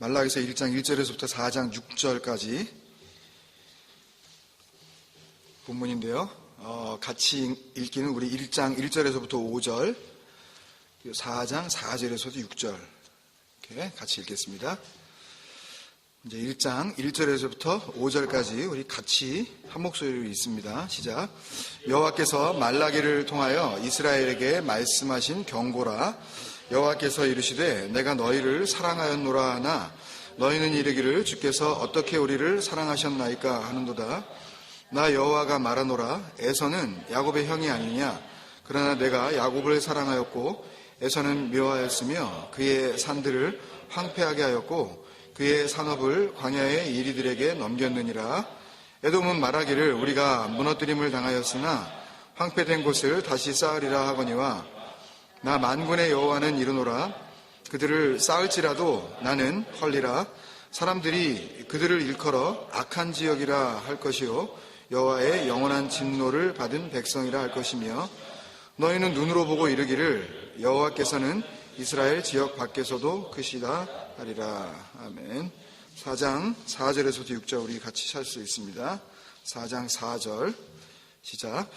말라기서 1장 1절에서부터 4장 6절까지 본문인데요. 같이 읽기는 우리 1장 1절에서부터 5절, 4장 4절에서도 6절 이렇게 같이 읽겠습니다. 이제 1장 1절에서부터 5절까지 우리 같이 한 목소리로 읽습니다. 시작. 여호와께서 말라기를 통하여 이스라엘에게 말씀하신 경고라. 여호와께서 이르시되 내가 너희를 사랑하였노라 하나 너희는 이르기를 주께서 어떻게 우리를 사랑하셨나이까 하는도다. 나 여호와가 말하노라. 에서는 야곱의 형이 아니냐. 그러나 내가 야곱을 사랑하였고 에서는 묘하였으며 그의 산들을 황폐하게 하였고 그의 산업을 광야의 이리들에게 넘겼느니라. 에돔은 말하기를 우리가 무너뜨림을 당하였으나 황폐된 곳을 다시 쌓으리라 하거니와 나 만군의 여호와는 이르노라. 그들을 쌓을지라도 나는 헐리라. 사람들이 그들을 일컬어 악한 지역이라 할 것이요 여호와의 영원한 진노를 받은 백성이라 할 것이며 너희는 눈으로 보고 이르기를 여호와께서는 이스라엘 지역 밖에서도 크시다 하리라. 아멘. 4장 4절에서도 6절 우리 같이 찰 수 있습니다. 4장 4절 시작.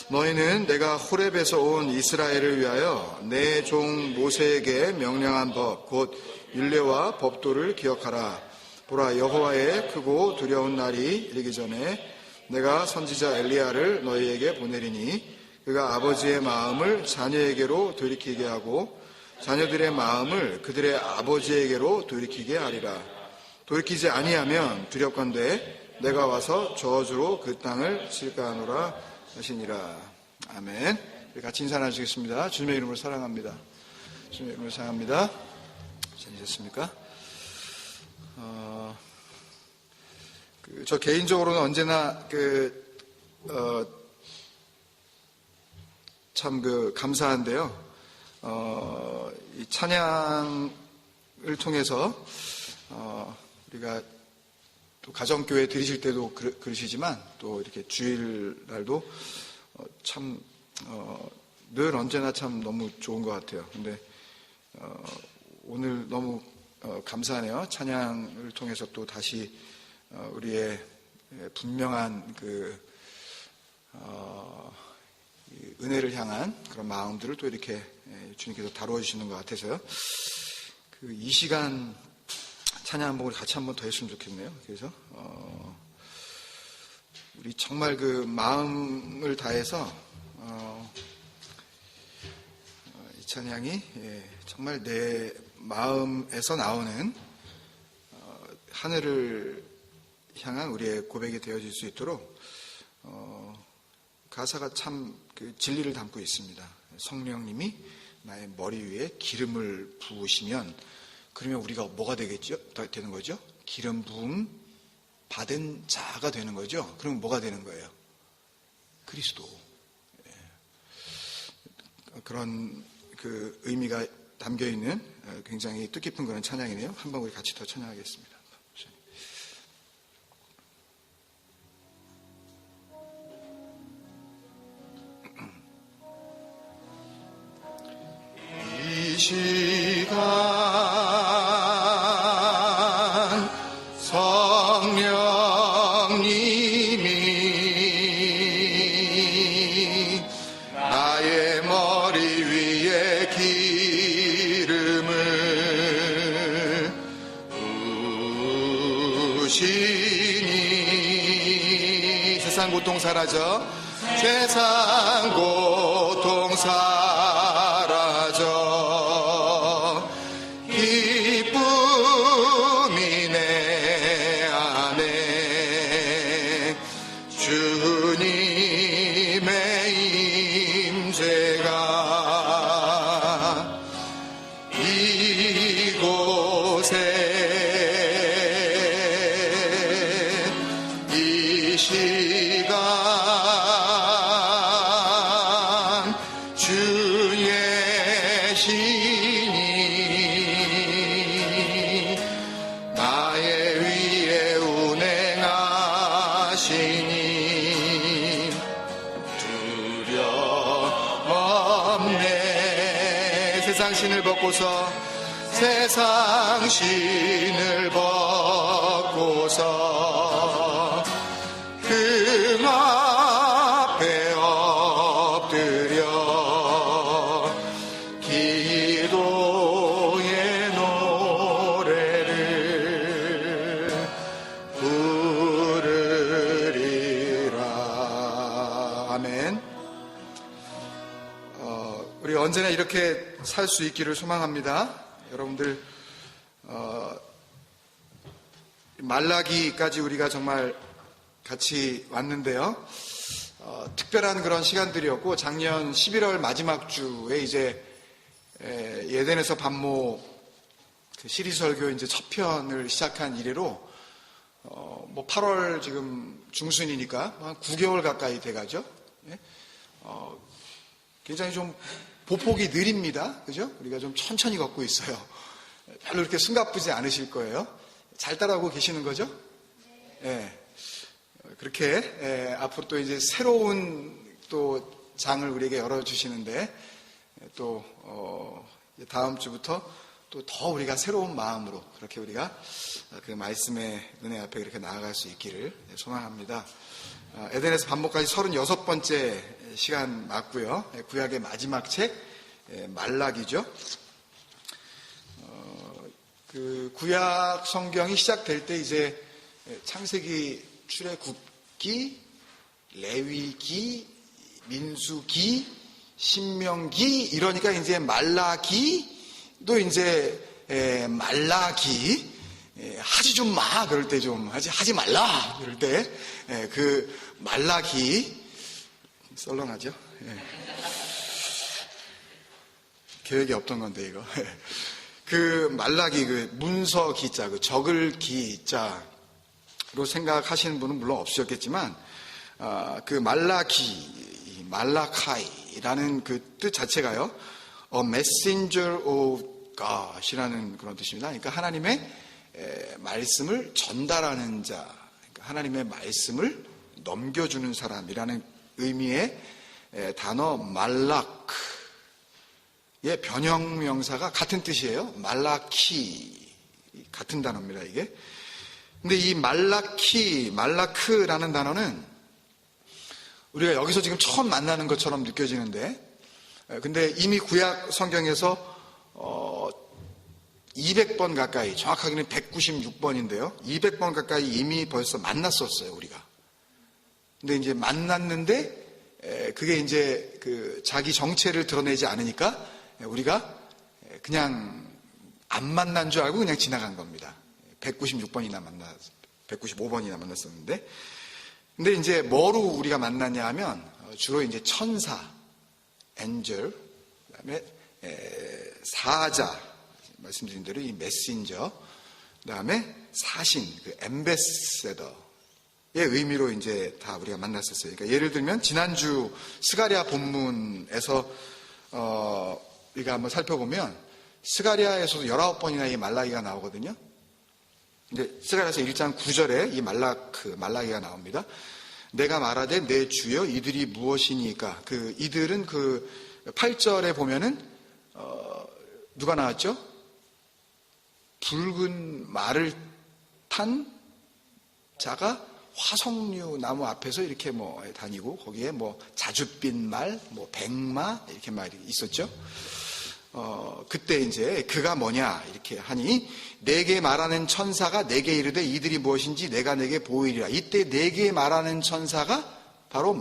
너희는 내가 호렙에서 온 이스라엘을 위하여 내 종 모세에게 명령한 법 곧 율례와 법도를 기억하라. 보라, 여호와의 크고 두려운 날이 이르기 전에 내가 선지자 엘리야를 너희에게 보내리니 그가 아버지의 마음을 자녀에게로 돌이키게 하고 자녀들의 마음을 그들의 아버지에게로 돌이키게 하리라. 돌이키지 아니하면 두렵건대 내가 와서 저주로 그 땅을 칠까 하노라 하시니라. 아멘. 우리 같이 인사 나누시겠습니다. 주님의 이름으로 사랑합니다. 주님의 이름으로 사랑합니다. 잘 계셨습니까? 저 개인적으로는 언제나 참 감사한데요. 이 찬양을 통해서 우리가 또 가정교회 드리실 때도 그러시지만 또 이렇게 주일날도 참 늘 언제나 참 너무 좋은 것 같아요. 근데 오늘 너무 감사하네요. 찬양을 통해서 또 다시 우리의 분명한 은혜를 향한 그런 마음들을 또 이렇게 주님께서 다루어 주시는 것 같아서요. 이 시간 찬양 한 곡을 같이 한번 더 했으면 좋겠네요. 그래서 우리 정말 마음을 다해서 이 찬양이 정말 내 마음에서 나오는 하늘을 향한 우리의 고백이 되어질 수 있도록 가사가 참 진리를 담고 있습니다. 성령님이 나의 머리 위에 기름을 부으시면 그러면 우리가 뭐가 되는 거죠? 기름 부음 받은 자가 되는 거죠. 그럼 뭐가 되는 거예요? 그리스도. 그런 의미가 담겨 있는 굉장히 뜻깊은 그런 찬양이네요. 한번 우리 같이 더 찬양하겠습니다. 이 시간 성령님이 나의 머리 위에 기름을 부으시니 세상 고통 사라져 세상 고통 사라져 기쁨이 내 안에 주님의 임재가 이곳에 이 시간 주의 신이 나의 위에 운행하시니 두려움없네. 세상 신을 벗고서 세상 신을 벗고서 그 앞에 엎드려 기도의 노래를 부르리라. 아멘. 우리 언제나 이렇게 살 수 있기를 소망합니다. 여러분들 말라기까지 우리가 정말 같이 왔는데요. 특별한 그런 시간들이었고, 작년 11월 마지막 주에 이제 예덴에서 반모 그 시리즈 설교 이제 첫 편을 시작한 이래로 뭐 8월 지금 중순이니까 한 9개월 가까이 돼가죠. 굉장히 좀 보폭이 느립니다. 그죠? 우리가 좀 천천히 걷고 있어요. 별로 그렇게 숨가쁘지 않으실 거예요. 잘 따라오고 계시는 거죠? 네. 그렇게 앞으로 또 이제 새로운 또 장을 우리에게 열어주시는데 또 다음 주부터 또 더 우리가 새로운 마음으로 그렇게 우리가 그 말씀의 은혜 앞에 그렇게 나아갈 수 있기를 소망합니다. 에덴에서 반목까지 36번째 시간 맞고요. 구약의 마지막 책 말라기죠. 그 구약 성경이 시작될 때 이제 창세기, 출애굽기, 레위기, 민수기, 신명기 이러니까 이제 말라기도 이제 말라기 하지 좀 마 그럴 때 좀 하지 말라 그럴 때 그 말라기 썰렁하죠. 계획이 없던 건데 이거 그 말라기 그 문서 기자 그 적을 기자로 생각하시는 분은 물론 없으셨겠지만 그 말라기 말라카이라는 그 뜻 자체가요 A messenger of God이라는 그런 뜻입니다. 그러니까 하나님의 말씀을 전달하는 자, 그러니까 하나님의 말씀을 넘겨주는 사람이라는 의미의 단어 말라크의 변형명사가 같은 뜻이에요. 말라키 같은 단어입니다. 이게. 근데 이 말라크라는 단어는 우리가 여기서 지금 처음 만나는 것처럼 느껴지는데, 근데 이미 구약 성경에서 200번 가까이, 정확하게는 196번인데요. 200번 가까이 이미 벌써 만났었어요, 우리가. 근데 이제 만났는데, 그게 이제 그 자기 정체를 드러내지 않으니까 우리가 그냥 안 만난 줄 알고 그냥 지나간 겁니다. 196번이나 195번이나 만났었는데. 근데 이제 뭐로 우리가 만났냐 하면 주로 이제 천사, 엔젤, 그 다음에 사자, 말씀드린 대로 이 메신저, 그 다음에 사신, 그 엠베세더의 의미로 이제 다 우리가 만났었어요. 그러니까 예를 들면 지난주 스가랴 본문에서 우리가 한번 살펴보면 스가랴에서도 19번이나 이 말라기가 나오거든요. 근데 스가랴서 1장 9절에 이 말라기가 나옵니다. 내가 말하되 내 주여 이들이 무엇이니까. 그 이들은 그 8절에 보면은 누가 나왔죠? 붉은 말을 탄 자가 화석류 나무 앞에서 이렇게 뭐 다니고 거기에 뭐 자줏빛 말, 뭐 백마 이렇게 말이 있었죠. 그때 이제 그가 뭐냐 이렇게 하니 내게 말하는 천사가 내게 이르되 이들이 무엇인지 내가 내게 보이리라. 이때 내게 말하는 천사가 바로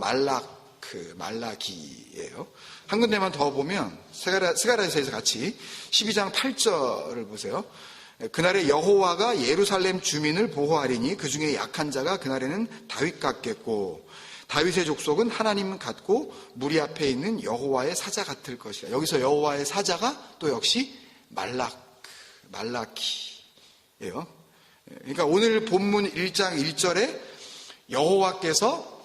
말라기예요. 한 군데만 더 보면 스가랴서에서 같이 12장 8절을 보세요. 그날에 여호와가 예루살렘 주민을 보호하리니 그 중에 약한 자가 그날에는 다윗 같겠고 다윗의 족속은 하나님 같고 무리 앞에 있는 여호와의 사자 같을 것이라. 여기서 여호와의 사자가 또 역시 말라키예요. 그러니까 오늘 본문 1장 1절에 여호와께서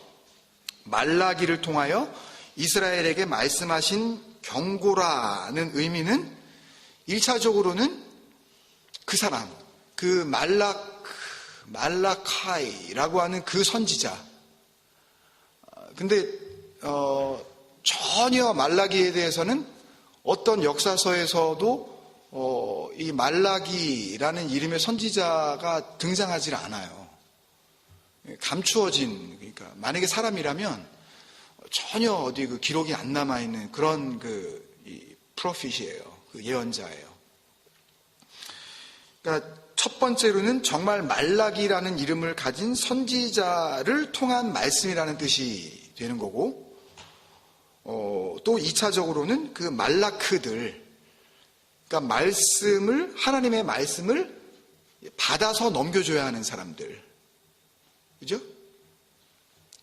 말라기를 통하여 이스라엘에게 말씀하신 경고라는 의미는 1차적으로는 그 사람, 그 말라카이라고 하는 그 선지자. 근데 전혀 말라기에 대해서는 어떤 역사서에서도 이 말라기라는 이름의 선지자가 등장하지 않아요. 감추어진, 그러니까 만약에 사람이라면 전혀 어디 그 기록이 안 남아 있는 그런 이 프로핏이에요. 그 예언자예요. 그러니까 첫 번째로는 정말 말라기라는 이름을 가진 선지자를 통한 말씀이라는 뜻이 되는 거고, 또 2차적으로는 그 말라크들, 그러니까 하나님의 말씀을 받아서 넘겨줘야 하는 사람들. 그죠?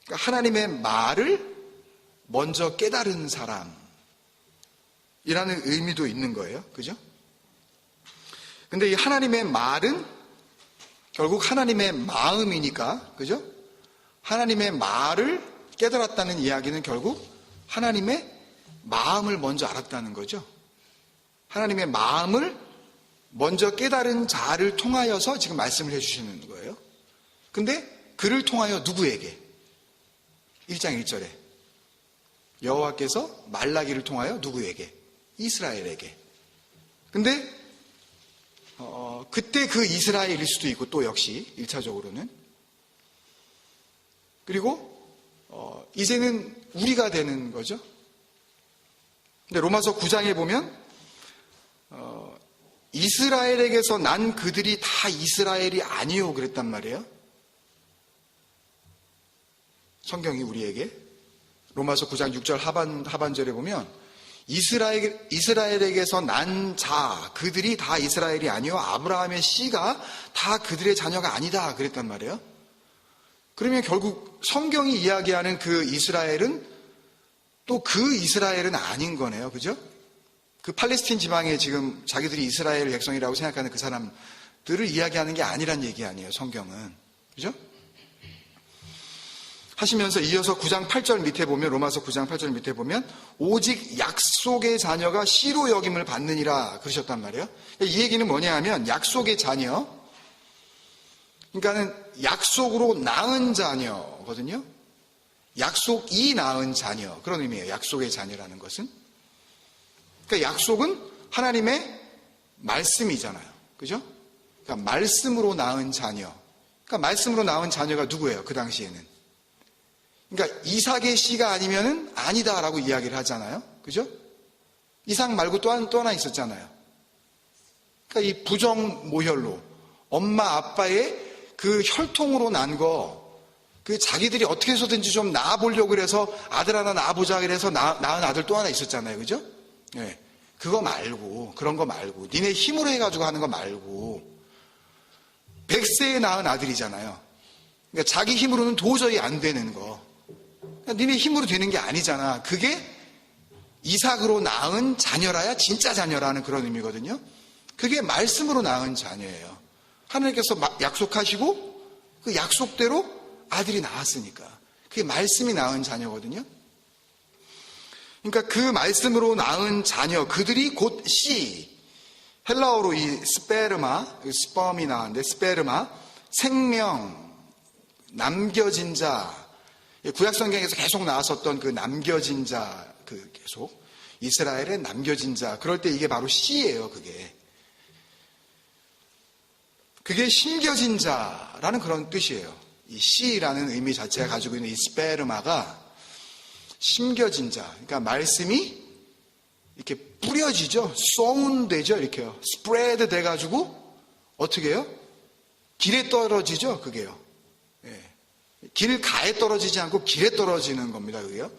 그러니까 하나님의 말을 먼저 깨달은 사람이라는 의미도 있는 거예요. 그죠? 근데 이 하나님의 말은 결국 하나님의 마음이니까, 그죠? 하나님의 말을 깨달았다는 이야기는 결국 하나님의 마음을 먼저 알았다는 거죠. 하나님의 마음을 먼저 깨달은 자를 통하여서 지금 말씀을 해주시는 거예요. 근데 그를 통하여 누구에게? 1장 1절에 여호와께서 말라기를 통하여 누구에게? 이스라엘에게. 근데 그때 그 이스라엘일 수도 있고, 또 역시 1차적으로는. 그리고 이제는 우리가 되는 거죠. 근데 로마서 9장에 보면 이스라엘에게서 난 그들이 다 이스라엘이 아니요 그랬단 말이에요. 성경이 우리에게 로마서 9장 6절 하반절에 보면 이스라엘에게서 난 자 그들이 다 이스라엘이 아니요 아브라함의 씨가 다 그들의 자녀가 아니다 그랬단 말이에요. 그러면 결국 성경이 이야기하는 그 이스라엘은 또 그 이스라엘은 아닌 거네요. 그죠? 그 팔레스틴 지방에 지금 자기들이 이스라엘 백성이라고 생각하는 그 사람들을 이야기하는 게 아니란 얘기 아니에요. 성경은. 그죠? 하시면서 이어서 9장 8절 밑에 보면, 로마서 9장 8절 밑에 보면 오직 약속의 자녀가 씨로 여김을 받느니라 그러셨단 말이에요. 이 얘기는 뭐냐 하면 약속의 자녀, 그러니까는 약속으로 낳은 자녀거든요. 약속이 낳은 자녀, 그런 의미예요. 약속의 자녀라는 것은. 그러니까 약속은 하나님의 말씀이잖아요. 그죠? 그러니까 말씀으로 낳은 자녀. 그러니까 말씀으로 낳은 자녀가 누구예요? 그 당시에는. 그러니까 이삭의 씨가 아니면은 아니다라고 이야기를 하잖아요. 그죠? 이삭 말고 또 하나 있었잖아요. 그러니까 이 부정 모혈로 엄마 아빠의 그 혈통으로 난 거, 그 자기들이 어떻게 해서든지 좀 낳아보려고 그래서 아들 하나 낳아보자 그래서 낳은 아들 또 하나 있었잖아요. 그죠? 네. 그거 말고, 그런 거 말고, 니네 힘으로 해가지고 하는 거 말고, 100세에 낳은 아들이잖아요. 그러니까 자기 힘으로는 도저히 안 되는 거. 그러니까 니네 힘으로 되는 게 아니잖아. 그게 이삭으로 낳은 자녀라야 진짜 자녀라는 그런 의미거든요. 그게 말씀으로 낳은 자녀예요. 하나님께서 약속하시고 그 약속대로 아들이 나왔으니까. 그게 말씀이 낳은 자녀거든요. 그러니까 그 말씀으로 낳은 자녀, 그들이 곧 씨, 헬라어로 이 스페르마, 스펌이 나왔는데 스페르마, 생명, 남겨진 자, 구약성경에서 계속 나왔었던 그 남겨진 자, 그 계속 이스라엘의 남겨진 자, 그럴 때 이게 바로 씨예요. 그게 심겨진 자라는 그런 뜻이에요. 이 씨라는 의미 자체가 가지고 있는 이 스페르마가 심겨진 자, 그러니까 말씀이 이렇게 뿌려지죠. sown되죠. 이렇게요. spread 돼가지고 어떻게 해요? 길에 떨어지죠. 그게요. 예. 길가에 떨어지지 않고 길에 떨어지는 겁니다. 그게요.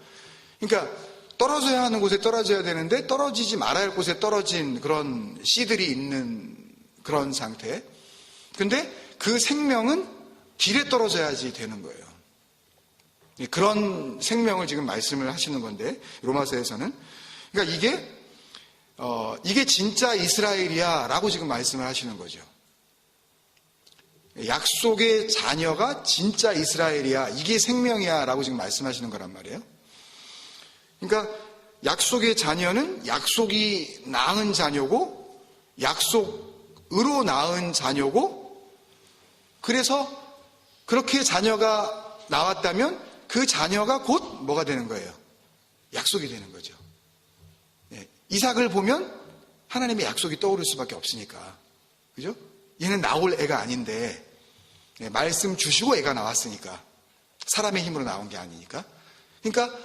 그러니까 떨어져야 하는 곳에 떨어져야 되는데 떨어지지 말아야 할 곳에 떨어진 그런 씨들이 있는 그런 상태. 근데 그 생명은 길에 떨어져야지 되는 거예요. 그런 생명을 지금 말씀을 하시는 건데, 로마서에서는. 그러니까 이게 진짜 이스라엘이야 라고 지금 말씀을 하시는 거죠. 약속의 자녀가 진짜 이스라엘이야, 이게 생명이야 라고 지금 말씀하시는 거란 말이에요. 그러니까 약속의 자녀는 약속이 낳은 자녀고, 약속으로 낳은 자녀고, 그래서 그렇게 자녀가 나왔다면 그 자녀가 곧 뭐가 되는 거예요? 약속이 되는 거죠. 네. 이삭을 보면 하나님의 약속이 떠오를 수밖에 없으니까. 그죠? 얘는 나올 애가 아닌데, 말씀 주시고 애가 나왔으니까. 사람의 힘으로 나온 게 아니니까. 그러니까,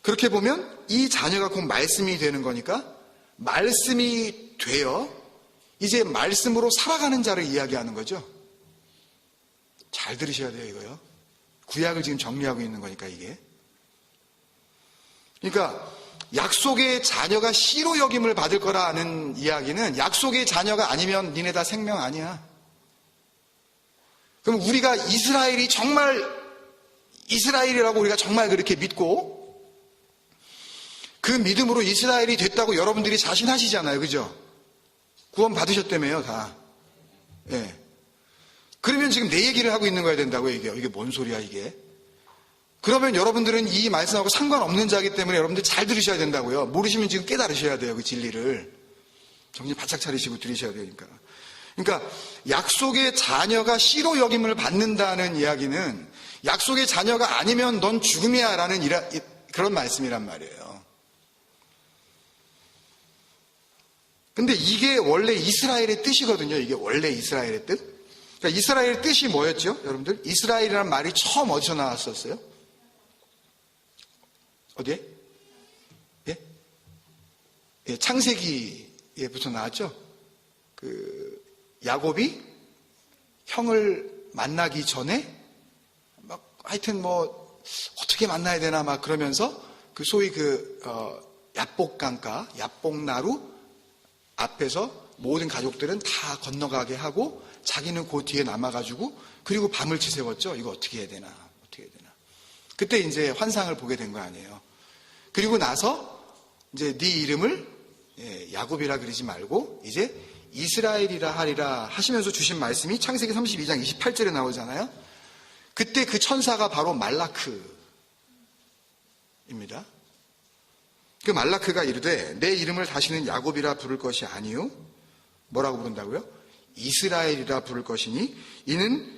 그렇게 보면 이 자녀가 곧 말씀이 되는 거니까, 말씀이 되어, 이제 말씀으로 살아가는 자를 이야기하는 거죠. 잘 들으셔야 돼요, 이거요. 구약을 지금 정리하고 있는 거니까, 이게. 그러니까, 약속의 자녀가 씨로 여김을 받을 거라는 이야기는 약속의 자녀가 아니면 니네 다 생명 아니야. 그럼 우리가 이스라엘이 정말 이스라엘이라고 우리가 정말 그렇게 믿고 그 믿음으로 이스라엘이 됐다고 여러분들이 자신하시잖아요. 그죠? 구원 받으셨다며요, 다. 예. 그러면 지금 내 얘기를 하고 있는 거야 된다고요, 이게. 이게 뭔 소리야, 이게. 그러면 여러분들은 이 말씀하고 상관없는 자이기 때문에 여러분들 잘 들으셔야 된다고요. 모르시면 지금 깨달으셔야 돼요. 그 진리를. 정신 바짝 차리시고 들으셔야 되니까. 그러니까 약속의 자녀가 씨로 여김을 받는다는 이야기는 약속의 자녀가 아니면 넌 죽음이야 라는 그런 말씀이란 말이에요. 근데 이게 원래 이스라엘의 뜻이거든요. 이게 원래 이스라엘의 뜻. 그러니까 이스라엘의 뜻이 뭐였죠? 여러분들? 이스라엘이라는 말이 처음 어디서 나왔었어요? 어디에? 예? 예, 창세기에부터 나왔죠? 야곱이 형을 만나기 전에, 하여튼 어떻게 만나야 되나 그러면서, 소위 야복강가, 야복나루 앞에서 모든 가족들은 다 건너가게 하고, 자기는 그 뒤에 남아가지고, 그리고 밤을 지새웠죠? 이거 어떻게 해야 되나? 그때 이제 환상을 보게 된 거 아니에요. 그리고 나서 이제 네 이름을 야곱이라 그러지 말고 이제 이스라엘이라 하리라 하시면서 주신 말씀이 창세기 32장 28절에 나오잖아요. 그때 그 천사가 바로 말라크입니다. 그 말라크가 이르되 내 이름을 다시는 야곱이라 부를 것이 아니요. 뭐라고 부른다고요? 이스라엘이라 부를 것이니 이는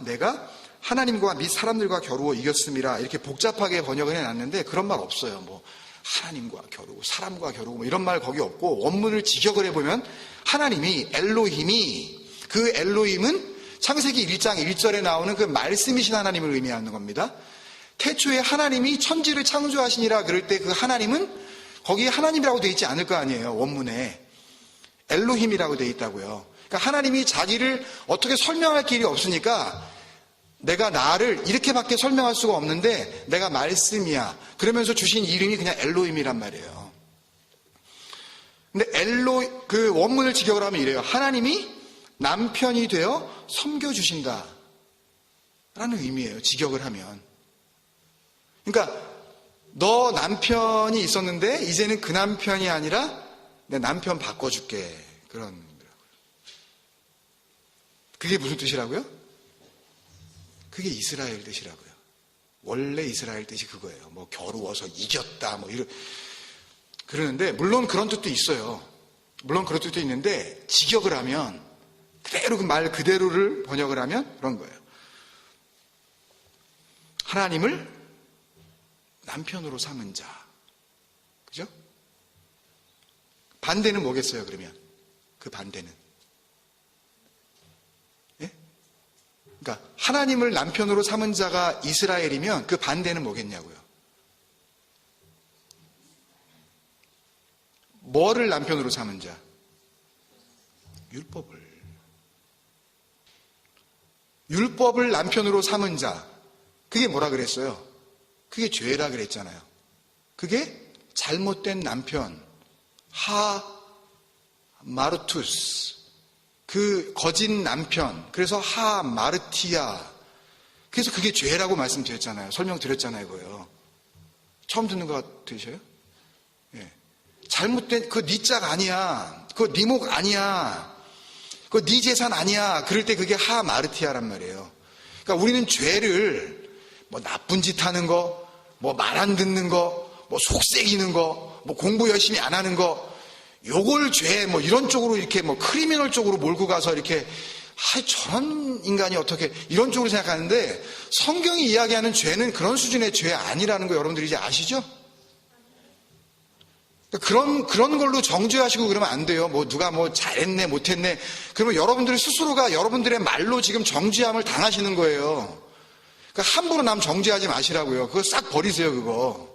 내가 하나님과 및 사람들과 겨루어 이겼음이라. 이렇게 복잡하게 번역을 해놨는데 그런 말 없어요. 하나님과 겨루고 사람과 겨루고 이런 말 거기 없고, 원문을 직역을 해보면 하나님이 엘로힘이, 그 엘로힘은 창세기 1장 1절에 나오는 그 말씀이신 하나님을 의미하는 겁니다. 태초에 하나님이 천지를 창조하시니라 그럴 때 그 하나님은 거기에 하나님이라고 되어 있지 않을 거 아니에요. 원문에 엘로힘이라고 되어 있다고요. 그러니까 하나님이 자기를 어떻게 설명할 길이 없으니까 내가 나를 이렇게밖에 설명할 수가 없는데 내가 말씀이야. 그러면서 주신 이름이 그냥 엘로힘이란 말이에요. 근데 그 원문을 직역을 하면 이래요. 하나님이 남편이 되어 섬겨주신다 라는 의미예요. 직역을 하면. 그러니까 너 남편이 있었는데 이제는 그 남편이 아니라 내 남편 바꿔줄게. 그런 의미라고요. 그게 무슨 뜻이라고요? 그게 이스라엘 뜻이라고요. 원래 이스라엘 뜻이 그거예요. 겨루어서 이겼다, 그러는데, 물론 그런 뜻도 있어요. 물론 그런 뜻도 있는데, 직역을 하면, 그대로 그 말 그대로를 번역을 하면 그런 거예요. 하나님을 남편으로 삼은 자. 그죠? 반대는 뭐겠어요, 그러면? 그 반대는. 그러니까 하나님을 남편으로 삼은 자가 이스라엘이면 그 반대는 뭐겠냐고요. 뭐를 남편으로 삼은 자? 율법을 남편으로 삼은 자. 그게 뭐라 그랬어요? 그게 죄라 그랬잖아요. 그게 잘못된 남편, 마르투스, 그 거짓 남편, 그래서 마르티아. 그래서 그게 죄라고 말씀드렸잖아요. 설명드렸잖아요, 그거요. 처음 듣는 거 들으셔요? 예. 잘못된, 그거 네 짝 아니야. 그거 네 목 아니야. 그거 네 재산 아니야. 그럴 때 그게 마르티아란 말이에요. 그러니까 우리는 죄를 나쁜 짓 하는 거, 말 안 듣는 거, 속색이는 거, 공부 열심히 안 하는 거, 요걸 죄, 이런 쪽으로 이렇게 크리미널 쪽으로 몰고 가서 이렇게, 저런 인간이 어떻게, 이런 쪽으로 생각하는데, 성경이 이야기하는 죄는 그런 수준의 죄 아니라는 거 여러분들이 이제 아시죠? 그런 걸로 정죄하시고 그러면 안 돼요. 뭐 누가 뭐 잘했네 못했네. 그러면 여러분들 스스로가 여러분들의 말로 지금 정죄함을 당하시는 거예요. 그러니까 함부로 남 정죄하지 마시라고요. 그거 싹 버리세요, 그거.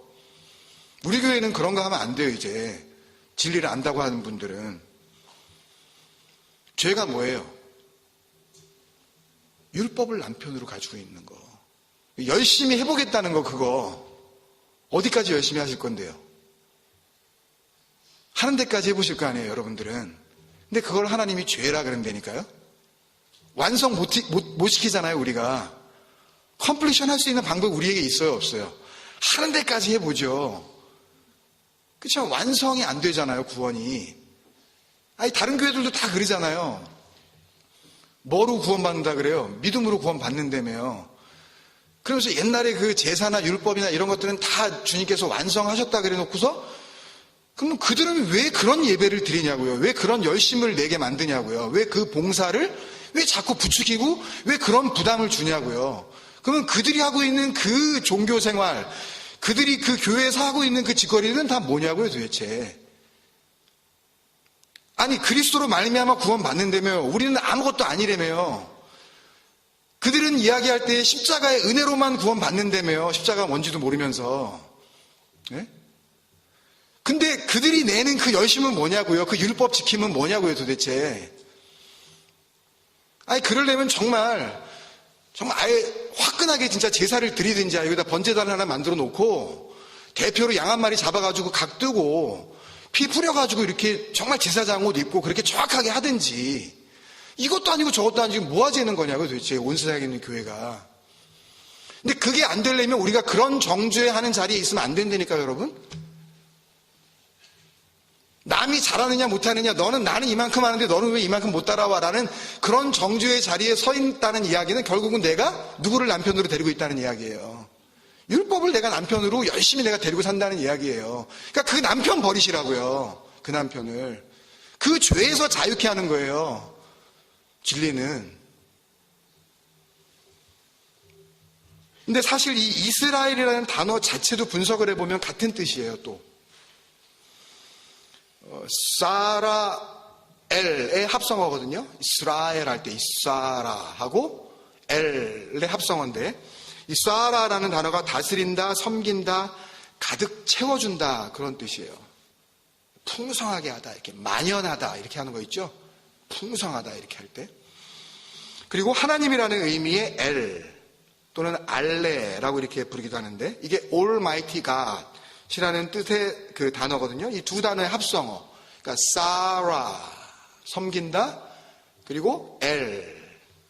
우리 교회는 그런 거 하면 안 돼요, 이제. 진리를 안다고 하는 분들은. 죄가 뭐예요? 율법을 남편으로 가지고 있는 거. 열심히 해보겠다는 거, 그거. 어디까지 열심히 하실 건데요? 하는 데까지 해보실 거 아니에요, 여러분들은. 근데 그걸 하나님이 죄라 그런다니까요? 완성 못 시키잖아요, 우리가. 컴플리션 할 수 있는 방법 우리에게 있어요, 없어요? 하는 데까지 해보죠. 그렇죠? 완성이 안 되잖아요, 구원이. 아니, 다른 교회들도 다 그러잖아요. 뭐로 구원받는다 그래요? 믿음으로 구원받는다며요. 그러면서 옛날에 그 제사나 율법이나 이런 것들은 다 주님께서 완성하셨다 그래 놓고서 그럼 그들은 왜 그런 예배를 드리냐고요? 왜 그런 열심을 내게 만드냐고요? 왜 그 봉사를 왜 자꾸 부추기고 왜 그런 부담을 주냐고요? 그러면 그들이 하고 있는 그 종교 생활, 그들이 그 교회에서 하고 있는 그 짓거리는 다 뭐냐고요, 도대체? 아니, 그리스도로 말미암아 구원받는다며 우리는 아무것도 아니라며요. 그들은 이야기할 때 십자가의 은혜로만 구원받는다며요. 십자가가 뭔지도 모르면서. 네? 근데 그들이 내는 그 열심은 뭐냐고요? 그 율법 지킴은 뭐냐고요, 도대체? 아니, 그러려면 정말 아예 화끈하게 진짜 제사를 드리든지 여기다 번제단 하나 만들어 놓고 대표로 양 한 마리 잡아가지고 각 뜨고 피 뿌려가지고 이렇게 정말 제사장 옷 입고 그렇게 정확하게 하든지 이것도 아니고 저것도 아니고 뭐 하자는 거냐고요, 도대체 온 세상에 있는 교회가. 근데 그게 안 되려면 우리가 그런 정죄하는 자리에 있으면 안 된다니까요, 여러분. 남이 잘하느냐 못하느냐, 나는 이만큼 하는데 너는 왜 이만큼 못 따라와 라는 그런 정죄의 자리에 서 있다는 이야기는 결국은 내가 누구를 남편으로 데리고 있다는 이야기예요. 율법을 내가 남편으로 열심히 내가 데리고 산다는 이야기예요. 그러니까 그 남편 버리시라고요. 그 남편을. 그 죄에서 자유케 하는 거예요. 진리는. 근데 사실 이 이스라엘이라는 단어 자체도 분석을 해보면 같은 뜻이에요, 또. 사라엘의 합성어거든요. 이스라엘 할 때 이사라하고 엘의 합성어인데 이 사라라는 단어가 다스린다, 섬긴다, 가득 채워준다 그런 뜻이에요. 풍성하게 하다, 이렇게 만연하다 이렇게 하는 거 있죠. 풍성하다 이렇게 할 때. 그리고 하나님이라는 의미의 엘 또는 알레라고 이렇게 부르기도 하는데 이게 Almighty God이라는 뜻의 그 단어거든요. 이 두 단어의 합성어. 그러니까 사라 섬긴다 그리고 엘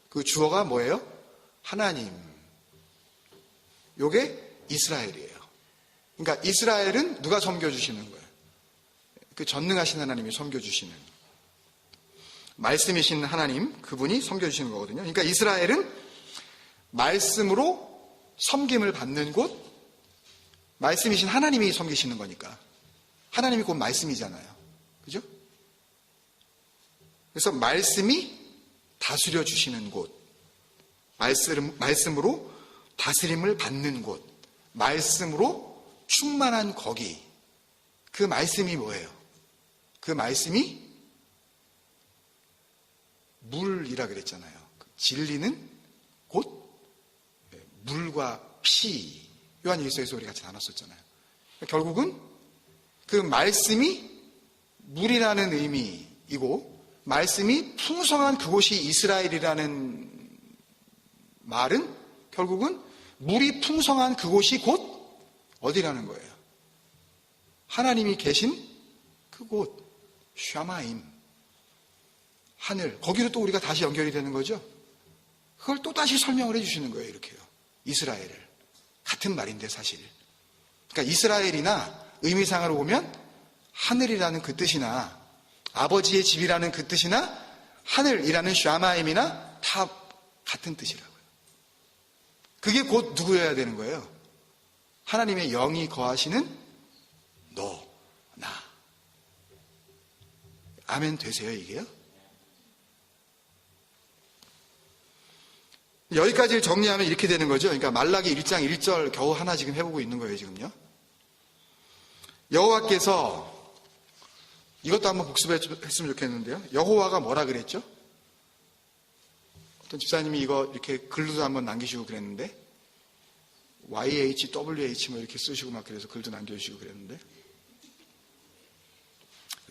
그 주어가 뭐예요? 하나님. 요게 이스라엘이에요. 그러니까 이스라엘은 누가 섬겨주시는 거예요? 그 전능하신 하나님이 섬겨주시는 말씀이신 하나님 그분이 섬겨주시는 거거든요. 그러니까 이스라엘은 말씀으로 섬김을 받는 곳, 말씀이신 하나님이 섬기시는 거니까 하나님이 곧 말씀이잖아요. 그죠? 그래서 말씀이 다스려 주시는 곳, 말씀으로 다스림을 받는 곳, 말씀으로 충만한 거기. 그 말씀이 뭐예요? 그 말씀이 물이라 그랬잖아요. 진리는 곧 물과 피. 요한일서에서 우리 같이 나눴었잖아요. 결국은 그 말씀이 물이라는 의미이고 말씀이 풍성한 그곳이 이스라엘이라는 말은 결국은 물이 풍성한 그곳이 곧 어디라는 거예요? 하나님이 계신 그곳 샤마임 하늘 거기로 또 우리가 다시 연결이 되는 거죠. 그걸 또 다시 설명을 해주시는 거예요. 이렇게요. 이스라엘을 같은 말인데 사실 그러니까 이스라엘이나 의미상으로 보면 하늘이라는 그 뜻이나 아버지의 집이라는 그 뜻이나 하늘이라는 샤마임이나 다 같은 뜻이라고요. 그게 곧 누구여야 되는 거예요? 하나님의 영이 거하시는 너, 나. 아멘 되세요, 이게요? 여기까지를 정리하면 이렇게 되는 거죠. 그러니까 말라기 1장 1절 겨우 하나 지금 해보고 있는 거예요, 지금요. 여호와께서 이것도 한번 복습했으면 좋겠는데요. 여호와가 뭐라 그랬죠? 어떤 집사님이 이거 이렇게 글도 한번 남기시고 그랬는데, YH, WH 뭐 이렇게 쓰시고 막 그래서 글도 남겨주시고 그랬는데,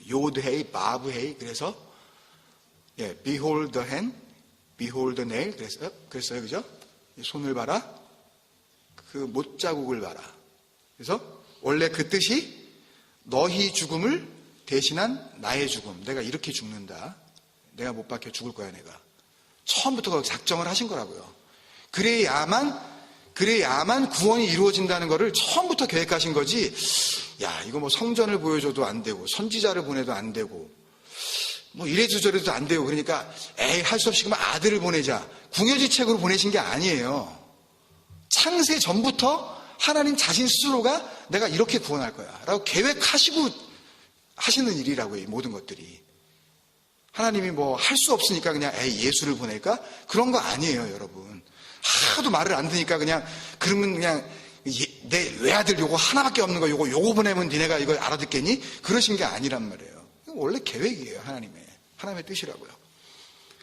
요드헤이, 바브헤이, 그래서, behold the hand, behold the nail, 그랬어요, 그죠? 손을 봐라, 그 못자국을 봐라. 그래서, 원래 그 뜻이, 너희 죽음을 대신한 나의 죽음. 내가 이렇게 죽는다. 내가 못 박혀 죽을 거야, 내가. 처음부터 작정을 하신 거라고요. 그래야만 구원이 이루어진다는 거를 처음부터 계획하신 거지. 야, 이거 뭐 성전을 보여줘도 안 되고, 선지자를 보내도 안 되고, 뭐 이래도 저래도 안 되고, 그러니까 에이, 할 수 없이 그만 아들을 보내자. 궁여지책으로 보내신 게 아니에요. 창세 전부터 하나님 자신 스스로가 내가 이렇게 구원할 거야 라고 계획하시고 하시는 일이라고요, 이 모든 것들이. 하나님이 뭐 할 수 없으니까 그냥 에이, 예수를 보낼까? 그런 거 아니에요, 여러분. 하도 말을 안 듣니까 그러면 그냥 내 외아들 요거 하나밖에 없는 거 요거 보내면 니네가 이걸 알아듣겠니? 그러신 게 아니란 말이에요. 원래 계획이에요, 하나님의 뜻이라고요.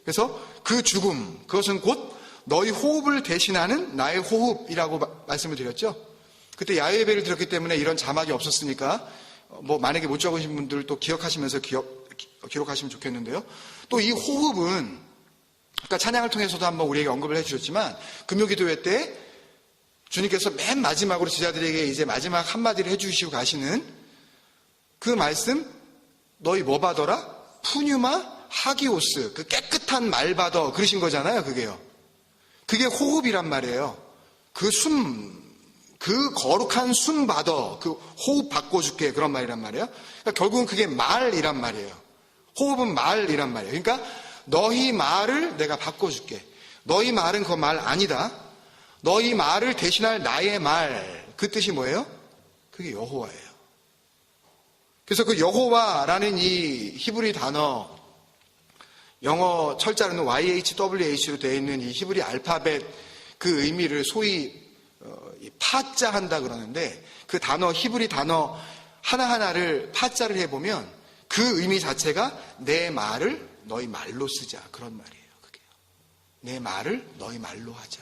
그래서 그 죽음, 그것은 곧 너희 호흡을 대신하는 나의 호흡이라고 말씀을 드렸죠. 그때 야훼 예배를 드렸기 때문에 이런 자막이 없었으니까 뭐 만약에 못 적으신 분들 또 기억하시면서 기록하시면 좋겠는데요. 또 이 호흡은 아까 찬양을 통해서도 한번 우리에게 언급을 해주셨지만 금요기도회 때 주님께서 맨 마지막으로 제자들에게 이제 마지막 한마디를 해주시고 가시는 그 말씀, 너희 뭐 받아라? 푸뉴마 하기오스, 그 깨끗한 말 받아, 그러신 거잖아요, 그게요. 그게 호흡이란 말이에요. 그 거룩한 숨 받아, 그 호흡 바꿔줄게, 그런 말이란 말이에요. 그러니까 결국은 그게 말이란 말이에요. 호흡은 말이란 말이에요. 그러니까 너희 말을 내가 바꿔줄게. 너희 말은 그 말 아니다. 너희 말을 대신할 나의 말, 그 뜻이 뭐예요? 그게 여호와예요. 그래서 그 여호와라는 이 히브리 단어, 영어 철자로는 YHWH로 되어 있는 이 히브리 알파벳 그 의미를 소위 파자 한다 그러는데, 그 단어, 히브리 단어 하나하나를 파자를 해보면 그 의미 자체가 내 말을 너희 말로 쓰자, 그런 말이에요. 그게요. 내 말을 너희 말로 하자.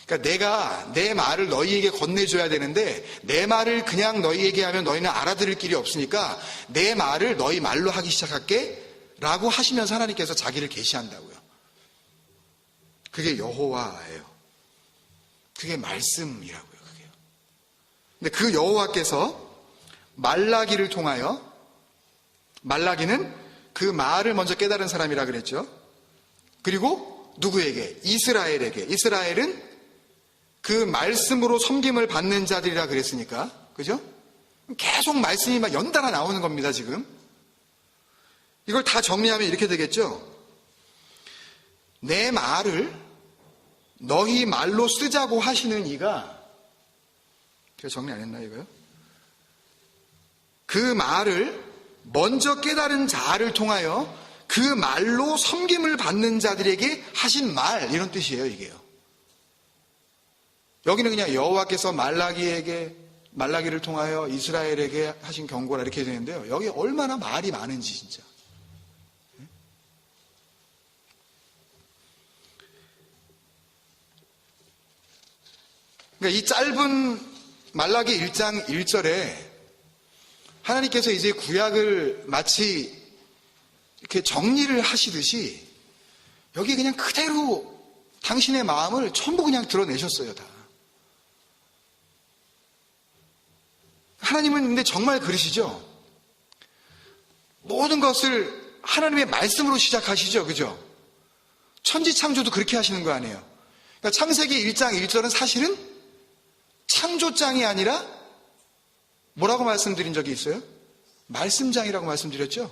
그러니까 내가 내 말을 너희에게 건네줘야 되는데 내 말을 그냥 너희에게 하면 너희는 알아들을 길이 없으니까 내 말을 너희 말로 하기 시작할게 라고 하시면서 하나님께서 자기를 계시한다고요. 그게 여호와예요. 그게 말씀이라고요. 그게요. 근데 그 여호와께서 말라기를 통하여, 말라기는 그 말을 먼저 깨달은 사람이라 그랬죠. 그리고 누구에게? 이스라엘에게. 이스라엘은 그 말씀으로 섬김을 받는 자들이라 그랬으니까, 그죠? 계속 말씀이 막 연달아 나오는 겁니다, 지금. 이걸 다 정리하면 이렇게 되겠죠. 내 말을 너희 말로 쓰자고 하시는 이가, 제가 정리 안 했나요, 이거요? 그 말을 먼저 깨달은 자를 통하여 그 말로 섬김을 받는 자들에게 하신 말, 이런 뜻이에요, 이게요. 여기는 그냥 여호와께서 말라기를 통하여 이스라엘에게 하신 경고라 이렇게 되는데요. 여기 얼마나 말이 많은지 진짜. 그러니까 이 짧은 말라기 1장 1절에 하나님께서 이제 구약을 마치 이렇게 정리를 하시듯이 여기 그냥 그대로 당신의 마음을 전부 그냥 드러내셨어요, 다. 하나님은 근데 정말 그러시죠? 모든 것을 하나님의 말씀으로 시작하시죠, 그죠? 천지창조도 그렇게 하시는 거 아니에요? 그러니까 창세기 1장 1절은 사실은 창조장이 아니라 뭐라고 말씀드린 적이 있어요? 말씀장이라고 말씀드렸죠?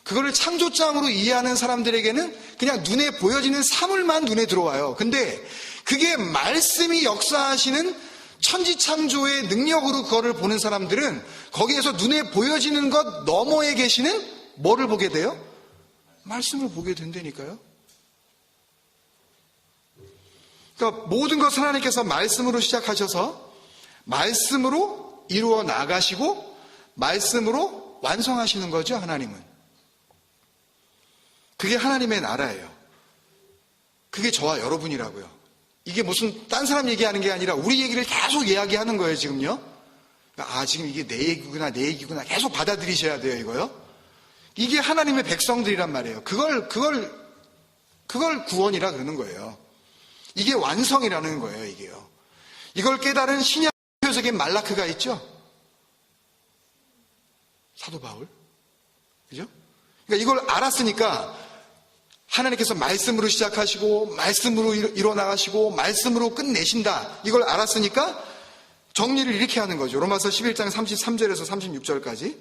그거를 창조장으로 이해하는 사람들에게는 그냥 눈에 보여지는 사물만 눈에 들어와요. 근데 그게 말씀이 역사하시는 천지창조의 능력으로 그거를 보는 사람들은 거기에서 눈에 보여지는 것 너머에 계시는 뭐를 보게 돼요? 말씀을 보게 된다니까요. 그러니까 모든 것을 하나님께서 말씀으로 시작하셔서 말씀으로 이루어 나가시고 말씀으로 완성하시는 거죠, 하나님은. 그게 하나님의 나라예요. 그게 저와 여러분이라고요. 이게 무슨 딴 사람 얘기하는 게 아니라 우리 얘기를 계속 이야기하는 거예요, 지금요. 아, 지금 이게 내 얘기구나, 내 얘기구나. 계속 받아들이셔야 돼요, 이거요. 이게 하나님의 백성들이란 말이에요. 그걸 구원이라 그러는 거예요. 이게 완성이라는 거예요, 이게요. 이걸 깨달은 신약 표적인 말라크가 있죠? 사도 바울. 그죠? 그러니까 이걸 알았으니까 하나님께서 말씀으로 시작하시고, 말씀으로 이뤄나가시고, 말씀으로 끝내신다. 이걸 알았으니까 정리를 이렇게 하는 거죠. 로마서 11장 33절에서 36절까지.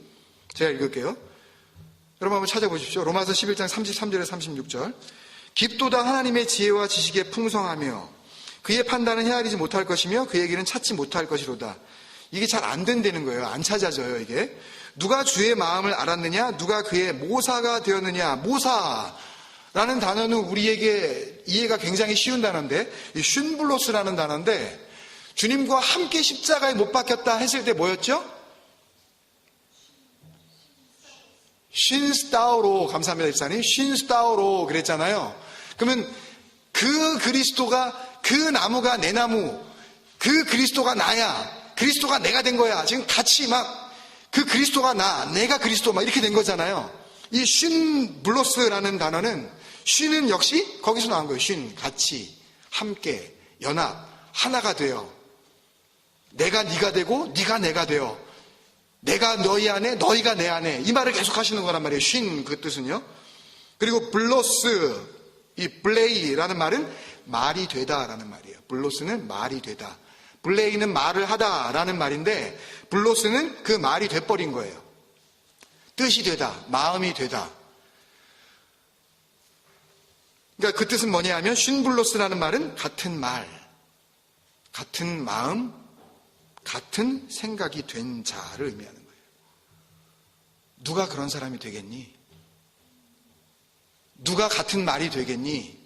제가 읽을게요. 여러분 한번 찾아보십시오. 로마서 11장 33절에서 36절. 깊도다 하나님의 지혜와 지식에 풍성하며 그의 판단은 헤아리지 못할 것이며 그의 길은 찾지 못할 것이로다. 이게 잘 안 된다는 거예요. 안 찾아져요, 이게. 누가 주의 마음을 알았느냐? 누가 그의 모사가 되었느냐? 모사라는 단어는 우리에게 이해가 굉장히 쉬운 단어인데, 이 슌블로스라는 단어인데, 주님과 함께 십자가에 못 박혔다 했을 때 뭐였죠? 쉰스타우로, 감사합니다, 집사님. 쉰스타우로 그랬잖아요. 그러면 그 그리스도가, 그 나무가 내 나무, 그 그리스도가 나야. 그리스도가 내가 된 거야. 지금 같이 막 그 그리스도가 나, 내가 그리스도 막 이렇게 된 거잖아요. 이 쉰블로스라는 단어는, 쉰은 역시 거기서 나온 거예요. 쉰, 같이, 함께, 연합, 하나가 되어. 내가 네가 되고 네가 내가 되어. 내가 너희 안에, 너희가 내 안에. 이 말을 계속 하시는 거란 말이에요. 쉰, 그 뜻은요. 그리고 블로스, 이 블레이라는 말은 말이 되다라는 말이에요. 블로스는 말이 되다. 블레이는 말을 하다라는 말인데, 블로스는 그 말이 돼버린 거예요. 뜻이 되다, 마음이 되다. 그러니까 그 뜻은 뭐냐 하면, 쉰블로스라는 말은 같은 말, 같은 마음, 같은 생각이 된 자를 의미하는 거예요. 누가 그런 사람이 되겠니? 누가 같은 말이 되겠니?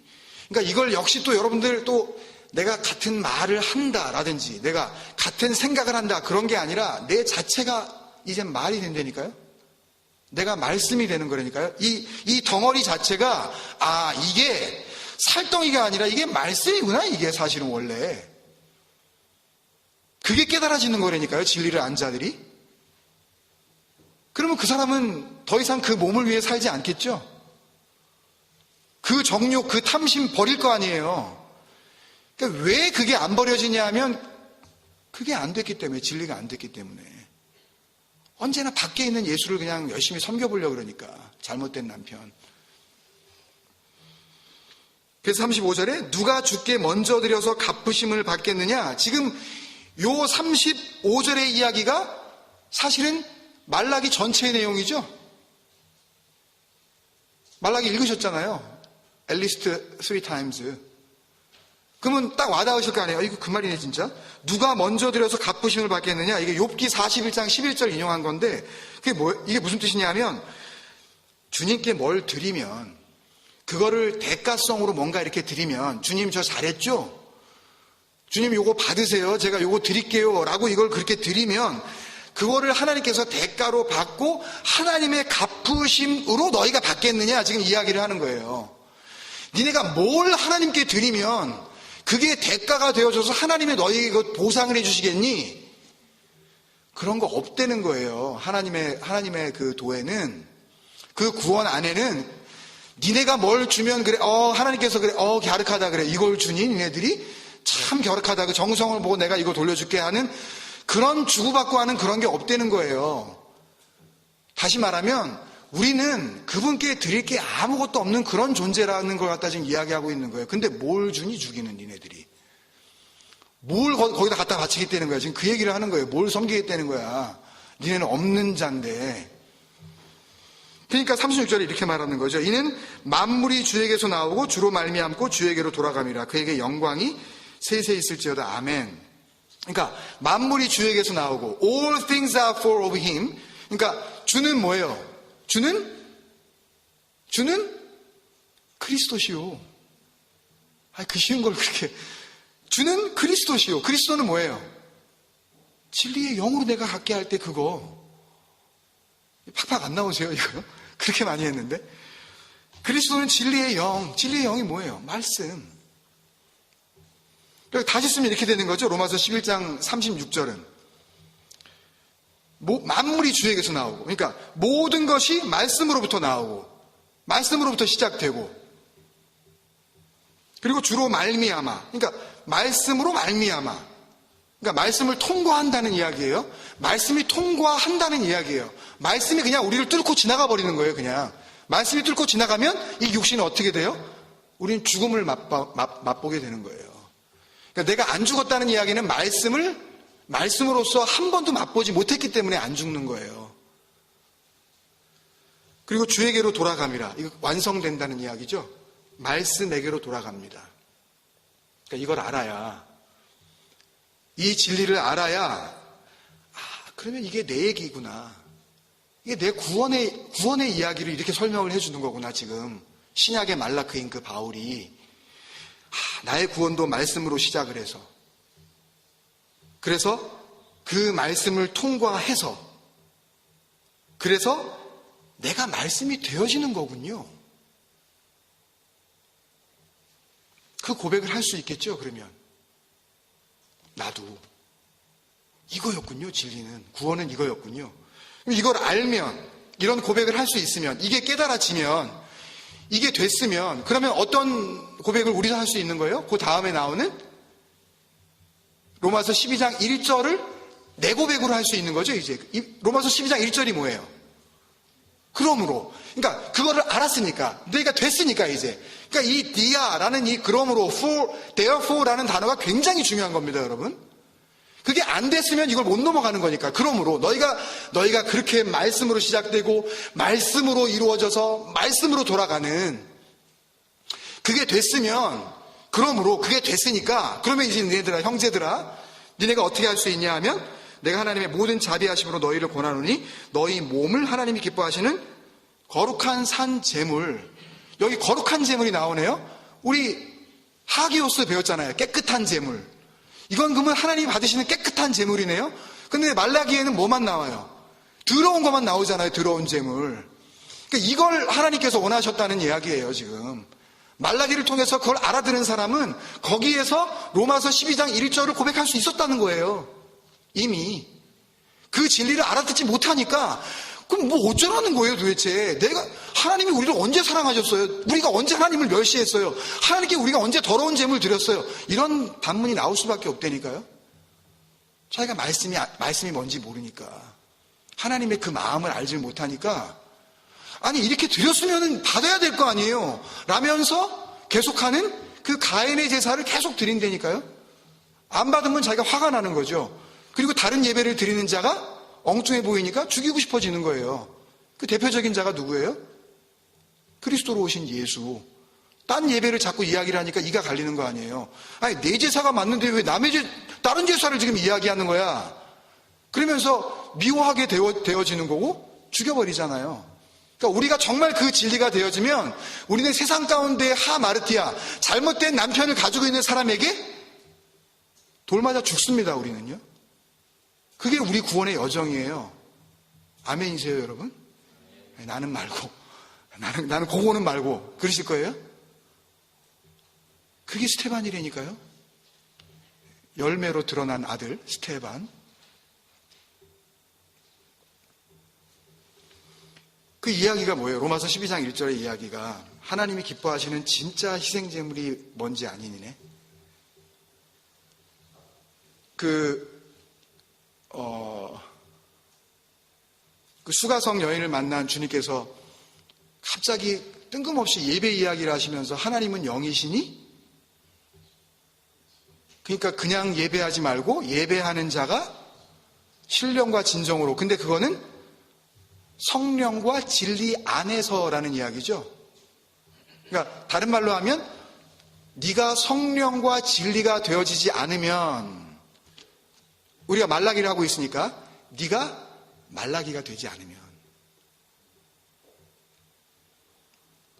그러니까 이걸 역시 또 여러분들 또 내가 같은 말을 한다라든지 내가 같은 생각을 한다 그런 게 아니라 내 자체가 이제 말이 된다니까요. 내가 말씀이 되는 거라니까요. 이 덩어리 자체가 이게 살덩이가 아니라 이게 말씀이구나, 이게 사실은 원래. 그게 깨달아지는 거라니까요, 진리를 안 자들이. 그러면 그 사람은 더 이상 그 몸을 위해 살지 않겠죠. 그 정욕, 그 탐심 버릴 거 아니에요. 그러니까 왜 그게 안 버려지냐 하면 그게 안 됐기 때문에, 진리가 안 됐기 때문에. 언제나 밖에 있는 예수를 그냥 열심히 섬겨보려고 그러니까. 잘못된 남편. 그래서 35절에 누가 주께 먼저 드려서 갚으심을 받겠느냐. 지금 요 35절의 이야기가 사실은 말라기 전체의 내용이죠. 말라기 읽으셨잖아요. At least 3 times. 그러면 딱 와닿으실 거 아니에요. 이거 그 말이네 진짜. 누가 먼저 드려서 갚으심을 받겠느냐. 이게 욥기 41장 11절 인용한 건데 이게 무슨 뜻이냐면, 주님께 뭘 드리면 그거를 대가성으로 뭔가 이렇게 드리면, 주님 저 잘했죠? 주님 요거 받으세요. 제가 요거 드릴게요. 라고 이걸 그렇게 드리면 그거를 하나님께서 대가로 받고 하나님의 갚으심으로 너희가 받겠느냐, 지금 이야기를 하는 거예요. 니네가 뭘 하나님께 드리면 그게 대가가 되어져서 하나님의 너희에게 그 보상을 해주시겠니? 그런 거 없다는 거예요. 하나님의 그 도에는, 그 구원 안에는 니네가 뭘 주면 그래, 하나님께서 그래, 갸륵하다 그래, 이걸 주니 니네들이 참 갸륵하다, 그 정성을 보고 내가 이거 돌려줄게 하는 그런 주고받고 하는 그런 게 없다는 거예요. 다시 말하면 우리는 그분께 드릴 게 아무것도 없는 그런 존재라는 걸 갖다 지금 이야기하고 있는 거예요. 근데 뭘 주니 주기는 니네들이. 뭘 거기다 갖다 바치겠다는 거야. 지금 그 얘기를 하는 거예요. 뭘 섬기겠다는 거야. 니네는 없는 자인데. 그러니까 36절에 이렇게 말하는 거죠. 이는 만물이 주에게서 나오고 주로 말미암고 주에게로 돌아감이라. 그에게 영광이 세세 있을지어다. 아멘. 그러니까 만물이 주에게서 나오고 all things are for of him. 그러니까 주는 뭐예요? 주는 그리스도시요. 그 쉬운 걸 그렇게. 주는 그리스도시요. 그리스도는 뭐예요? 진리의 영으로 내가 갖게 할 때 그거. 팍팍 안 나오세요, 이거? 그렇게 많이 했는데. 그리스도는 진리의 영, 진리의 영이 뭐예요? 말씀. 다시 쓰면 이렇게 되는 거죠. 로마서 11장 36절은. 만물이 주에게서 나오고, 그러니까 모든 것이 말씀으로부터 나오고, 말씀으로부터 시작되고, 그리고 주로 말미암아, 그러니까 말씀으로 말미암아, 그러니까 말씀을 통과한다는 이야기예요. 말씀이 통과한다는 이야기예요. 말씀이 그냥 우리를 뚫고 지나가 버리는 거예요. 그냥 말씀이 뚫고 지나가면 이 육신은 어떻게 돼요? 우리는 죽음을 맛보게 되는 거예요. 그러니까 내가 안 죽었다는 이야기는 말씀으로서 한 번도 맛보지 못했기 때문에 안 죽는 거예요. 그리고 주에게로 돌아감이라, 이거 완성된다는 이야기죠. 말씀에게로 돌아갑니다. 그러니까 이걸 알아야, 이 진리를 알아야, 그러면 이게 내 얘기구나. 이게 내 구원의 이야기를 이렇게 설명을 해주는 거구나, 지금. 신약의 말라크인 그 바울이. 나의 구원도 말씀으로 시작을 해서. 그래서 그 말씀을 통과해서. 그래서 내가 말씀이 되어지는 거군요. 그 고백을 할 수 있겠죠, 그러면. 나도. 이거였군요, 진리는. 구원은 이거였군요. 이걸 알면, 이런 고백을 할 수 있으면, 이게 깨달아지면, 이게 됐으면, 그러면 어떤 고백을 우리가 할 수 있는 거예요? 그 다음에 나오는 로마서 12장 1절을 내 고백으로 할 수 있는 거죠, 이제. 로마서 12장 1절이 뭐예요? 그러므로. 그러니까 그거를 알았으니까, 너희가 됐으니까 이제. 그러니까 이 디아라는 이 그러므로, therefore 라는 단어가 굉장히 중요한 겁니다, 여러분. 그게 안 됐으면 이걸 못 넘어가는 거니까. 그러므로 너희가 그렇게 말씀으로 시작되고 말씀으로 이루어져서 말씀으로 돌아가는, 그게 됐으면, 그러므로 그게 됐으니까, 그러면 이제 너희들아, 형제들아, 너네가 어떻게 할 수 있냐 하면, 내가 하나님의 모든 자비하심으로 너희를 권하노니 너희 몸을 하나님이 기뻐하시는 거룩한 산 제물. 여기 거룩한 제물이 나오네요. 우리 하기오스 배웠잖아요. 깨끗한 제물. 이건 그러면 하나님이 받으시는 깨끗한 제물이네요. 근데 말라기에는 뭐만 나와요? 더러운 것만 나오잖아요. 더러운 제물. 그러니까 이걸 하나님께서 원하셨다는 이야기예요, 지금. 말라기를 통해서 그걸 알아들은 사람은 거기에서 로마서 12장 1절을 고백할 수 있었다는 거예요. 이미. 그 진리를 알아듣지 못하니까, 그럼 뭐 어쩌라는 거예요, 도대체. 하나님이 우리를 언제 사랑하셨어요? 우리가 언제 하나님을 멸시했어요? 하나님께 우리가 언제 더러운 재물 드렸어요? 이런 반문이 나올 수밖에 없다니까요. 자기가 말씀이 뭔지 모르니까. 하나님의 그 마음을 알지 못하니까, 아니, 이렇게 드렸으면 받아야 될 거 아니에요? 라면서 계속하는 그 가인의 제사를 계속 드린다니까요. 안 받으면 자기가 화가 나는 거죠. 그리고 다른 예배를 드리는 자가 엉뚱해 보이니까 죽이고 싶어지는 거예요. 그 대표적인 자가 누구예요? 그리스도로 오신 예수. 딴 예배를 자꾸 이야기를 하니까 이가 갈리는 거 아니에요. 아니, 내 제사가 맞는데 왜 다른 제사를 지금 이야기하는 거야? 그러면서 미워하게 되어지는 거고 죽여버리잖아요. 그러니까 우리가 정말 그 진리가 되어지면 우리는 세상 가운데 하마르티아, 잘못된 남편을 가지고 있는 사람에게 돌 맞아 죽습니다, 우리는요. 그게 우리 구원의 여정이에요. 아멘이세요, 여러분? 나는 말고. 나는 그거는 말고. 그러실 거예요? 그게 스테반이라니까요. 열매로 드러난 아들, 스테반. 그 이야기가 뭐예요? 로마서 12장 1절의 이야기가 하나님이 기뻐하시는 진짜 희생제물이 뭔지 아니네. 그 수가성 여인을 만난 주님께서 갑자기 뜬금없이 예배 이야기를 하시면서 하나님은 영이시니? 그러니까 그냥 예배하지 말고 예배하는 자가 신령과 진정으로. 근데 그거는 성령과 진리 안에서라는 이야기죠. 그러니까 다른 말로 하면 네가 성령과 진리가 되어지지 않으면, 우리가 말라기를 하고 있으니까 네가 말라기가 되지 않으면,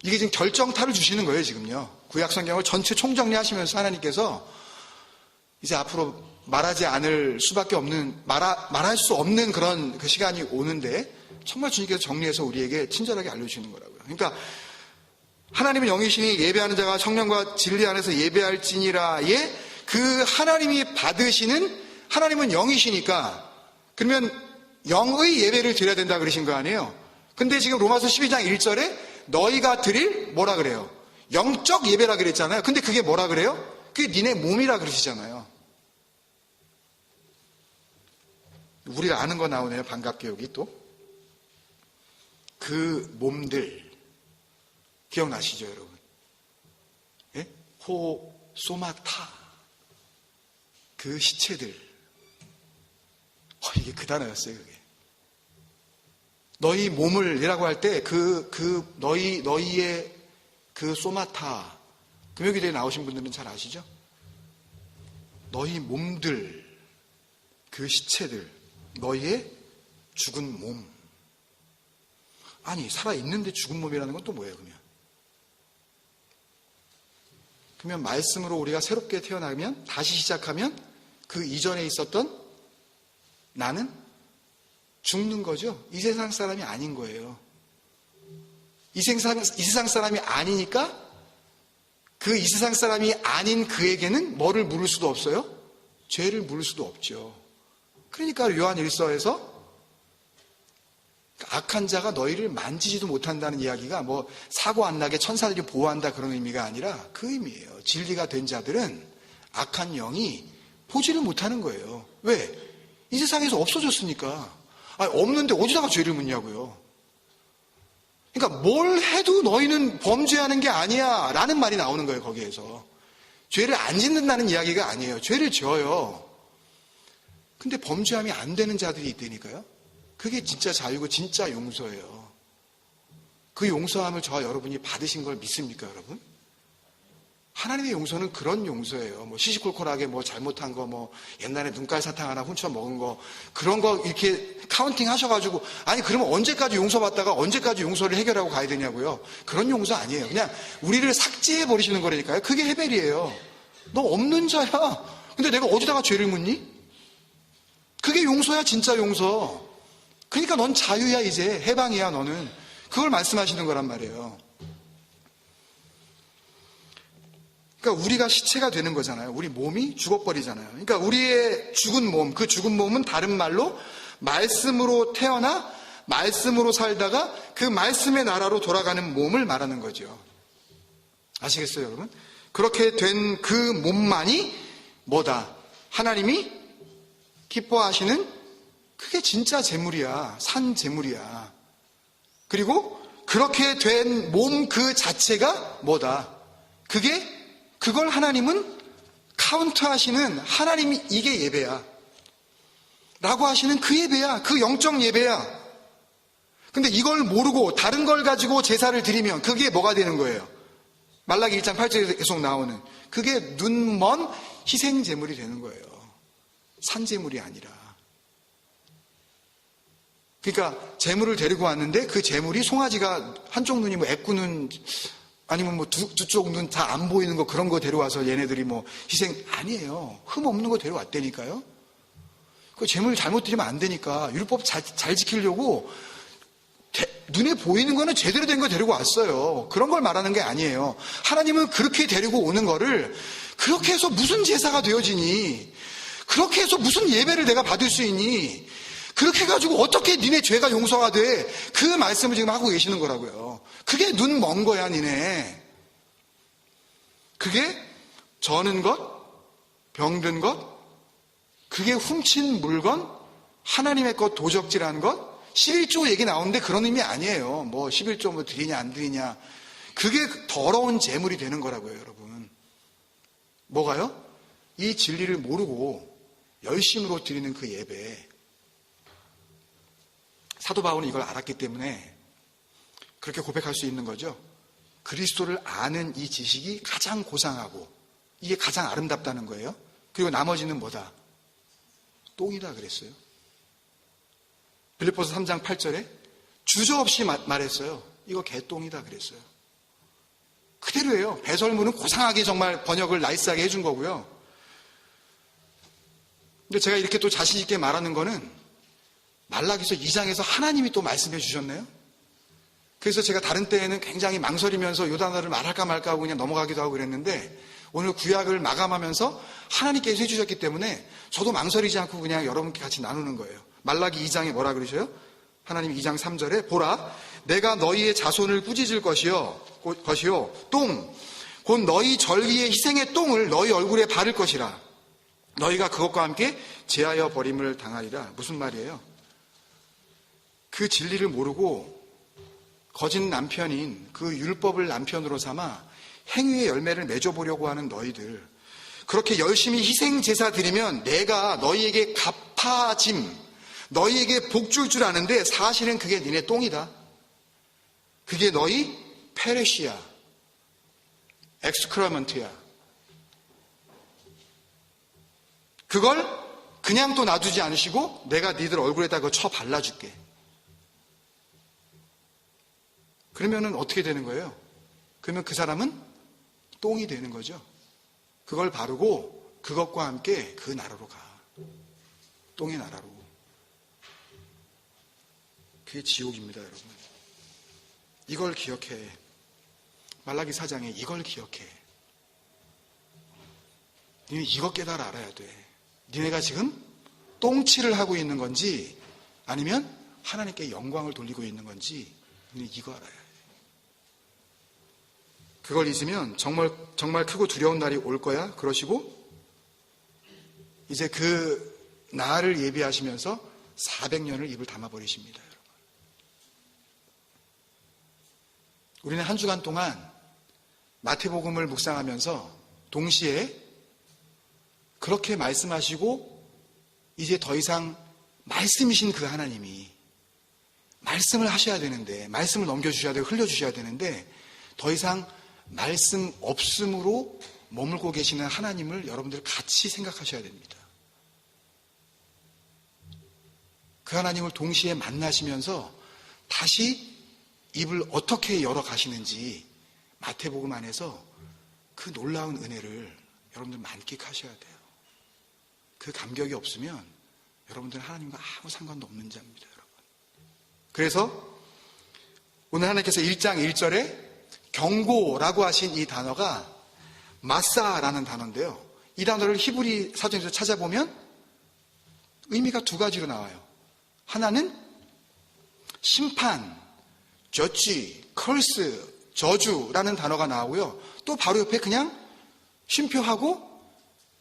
이게 지금 결정타를 주시는 거예요, 지금요. 구약 성경을 전체 총정리하시면서 하나님께서 이제 앞으로 말하지 않을 수밖에 없는, 말할 수 없는 그런 그 시간이 오는데 정말 주님께서 정리해서 우리에게 친절하게 알려주시는 거라고요. 그러니까 하나님은 영이시니 예배하는 자가 성령과 진리 안에서 예배할지니라의 그 하나님이 받으시는, 하나님은 영이시니까 그러면 영의 예배를 드려야 된다 그러신 거 아니에요. 근데 지금 로마서 12장 1절에 너희가 드릴 뭐라 그래요? 영적 예배라 그랬잖아요. 근데 그게 뭐라 그래요? 그게 니네 몸이라 그러시잖아요. 우리가 아는 거 나오네요. 반갑게 여기 또. 그 몸들 기억나시죠, 여러분? 예? 소마타. 그 시체들. 이게 그 단어였어요, 그게. 너희 몸을 이라고 할 때 너희의 그 소마타. 금요기도에 나오신 분들은 잘 아시죠? 너희 몸들, 그 시체들, 너희의 죽은 몸. 아니, 살아있는데 죽은 몸이라는 건 또 뭐예요, 그러면? 그러면 말씀으로 우리가 새롭게 태어나면, 다시 시작하면 그 이전에 있었던 나는 죽는 거죠. 이 세상 사람이 아닌 거예요. 이 세상 사람이 아니니까 그 이 세상 사람이 아닌 그에게는 뭐를 물을 수도 없어요? 죄를 물을 수도 없죠. 그러니까 요한 1서에서 악한 자가 너희를 만지지도 못한다는 이야기가 뭐 사고 안 나게 천사들이 보호한다 그런 의미가 아니라 그 의미예요. 진리가 된 자들은 악한 영이 보지를 못하는 거예요. 왜? 이 세상에서 없어졌으니까. 없는데 어디다가 죄를 묻냐고요. 그러니까 뭘 해도 너희는 범죄하는 게 아니야 라는 말이 나오는 거예요. 거기에서. 죄를 안 짓는다는 이야기가 아니에요. 죄를 지어요. 근데 범죄함이 안 되는 자들이 있다니까요. 그게 진짜 자유고 진짜 용서예요. 그 용서함을 저와 여러분이 받으신 걸 믿습니까, 여러분? 하나님의 용서는 그런 용서예요. 뭐 시시콜콜하게 뭐 잘못한 거, 뭐 옛날에 눈깔 사탕 하나 훔쳐 먹은 거, 그런 거 이렇게 카운팅 하셔가지고, 아니 그러면 언제까지 용서받다가 언제까지 용서를 해결하고 가야 되냐고요. 그런 용서 아니에요. 그냥 우리를 삭제해 버리시는 거라니까요. 그게 해벨이에요. 너 없는 자야. 근데 내가 어디다가 죄를 묻니? 그게 용서야, 진짜 용서. 그러니까 넌 자유야, 이제 해방이야, 너는. 그걸 말씀하시는 거란 말이에요. 그러니까 우리가 시체가 되는 거잖아요. 우리 몸이 죽어버리잖아요. 그러니까 우리의 죽은 몸, 그 죽은 몸은 다른 말로 말씀으로 태어나 말씀으로 살다가 그 말씀의 나라로 돌아가는 몸을 말하는 거죠. 아시겠어요, 여러분? 그렇게 된 그 몸만이 뭐다? 하나님이 기뻐하시는 그게 진짜 재물이야. 산 재물이야. 그리고 그렇게 된 몸 그 자체가 뭐다? 그걸 하나님은 카운트하시는, 하나님이 이게 예배야 라고 하시는 그 예배야. 그 영적 예배야. 근데 이걸 모르고 다른 걸 가지고 제사를 드리면 그게 뭐가 되는 거예요? 말라기 1장 8절에 계속 나오는 그게 눈먼 희생 제물이 되는 거예요. 산 제물이 아니라. 그러니까 제물을 데리고 왔는데 그 제물이 송아지가 한쪽 눈이 뭐 애꾸눈 아니면 뭐 두 쪽 눈 다 안 보이는 거 그런 거 데려와서 얘네들이 뭐 희생 아니에요. 흠 없는 거 데려왔다니까요. 그 제물 잘못 드리면 안 되니까 율법 잘 지키려고 눈에 보이는 거는 제대로 된 거 데리고 왔어요. 그런 걸 말하는 게 아니에요. 하나님은 그렇게 데리고 오는 거를 그렇게 해서 무슨 제사가 되어지니? 그렇게 해서 무슨 예배를 내가 받을 수 있니? 그렇게 해가지고 어떻게 니네 죄가 용서가 돼? 그 말씀을 지금 하고 계시는 거라고요. 그게 눈 먼 거야, 니네. 그게 저는 것, 병든 것, 그게 훔친 물건, 하나님의 것 도적질한 것, 11조 얘기 나오는데 그런 의미 아니에요. 뭐 11조 뭐 드리냐 안 드리냐. 그게 더러운 재물이 되는 거라고요, 여러분. 뭐가요? 이 진리를 모르고 열심으로 드리는 그 예배. 사도 바울은 이걸 알았기 때문에 그렇게 고백할 수 있는 거죠. 그리스도를 아는 이 지식이 가장 고상하고 이게 가장 아름답다는 거예요. 그리고 나머지는 뭐다? 똥이다 그랬어요. 빌립보서 3장 8절에 주저없이 말했어요. 이거 개똥이다 그랬어요. 그대로예요. 배설물은 고상하게 정말 번역을 나이스하게 해준 거고요. 근데 제가 이렇게 또 자신 있게 말하는 거는 말라기서 2장에서 하나님이 또 말씀해 주셨네요. 그래서 제가 다른 때에는 굉장히 망설이면서 요 단어를 말할까 말까 하고 그냥 넘어가기도 하고 그랬는데 오늘 구약을 마감하면서 하나님께서 해주셨기 때문에 저도 망설이지 않고 그냥 여러분께 같이 나누는 거예요. 말라기 2장에 뭐라 그러셔요? 하나님 2장 3절에 보라 내가 너희의 자손을 꾸짖을 것이요 똥 곧 너희 절기의 희생의 똥을 너희 얼굴에 바를 것이라 너희가 그것과 함께 제하여 버림을 당하리라. 무슨 말이에요? 그 진리를 모르고 거짓 남편인 그 율법을 남편으로 삼아 행위의 열매를 맺어보려고 하는 너희들, 그렇게 열심히 희생 제사 드리면 내가 너희에게 갚아짐, 너희에게 복 줄 줄 아는데 사실은 그게 니네 똥이다. 그게 너희 페레시야, 엑스크러먼트야. 그걸 그냥 또 놔두지 않으시고 내가 니들 얼굴에다 그거 쳐 발라줄게. 그러면은 어떻게 되는 거예요? 그러면 그 사람은 똥이 되는 거죠. 그걸 바르고 그것과 함께 그 나라로 가. 똥의 나라로. 그게 지옥입니다, 여러분. 이걸 기억해. 말라기 4장에 이걸 기억해. 니네 이거 깨달아 알아야 돼. 니네가 지금 똥칠을 하고 있는 건지 아니면 하나님께 영광을 돌리고 있는 건지 니네 이거 알아야 돼. 그걸 잊으면 정말 크고 두려운 날이 올 거야. 그러시고 이제 그 날을 예비하시면서 400년을 입을 담아버리십니다. 여러분. 우리는 한 주간 동안 마태복음을 묵상하면서 동시에 그렇게 말씀하시고 이제 더 이상 말씀이신 그 하나님이 말씀을 하셔야 되는데, 말씀을 넘겨주셔야 되고 흘려주셔야 되는데 더 이상 말씀 없음으로 머물고 계시는 하나님을 여러분들 같이 생각하셔야 됩니다. 그 하나님을 동시에 만나시면서 다시 입을 어떻게 열어 가시는지 마태복음 안에서 그 놀라운 은혜를 여러분들 만끽하셔야 돼요. 그 감격이 없으면 여러분들은 하나님과 아무 상관도 없는 자입니다, 여러분. 그래서 오늘 하나님께서 1장 1절에 경고라고 하신 이 단어가 마사라는 단어인데요. 이 단어를 히브리 사전에서 찾아보면 의미가 두 가지로 나와요. 하나는 심판, 저지, curse, 저주라는 단어가 나오고요. 또 바로 옆에 그냥 쉼표하고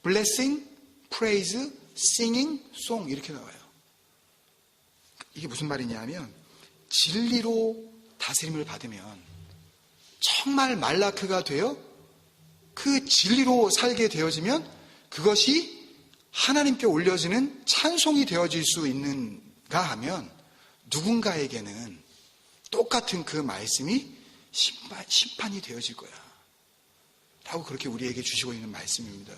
blessing, praise, singing, song 이렇게 나와요. 이게 무슨 말이냐면 진리로 다스림을 받으면 정말 말라크가 되어 그 진리로 살게 되어지면 그것이 하나님께 올려지는 찬송이 되어질 수 있는가 하면 누군가에게는 똑같은 그 말씀이 심판이 되어질 거야 라고 그렇게 우리에게 주시고 있는 말씀입니다.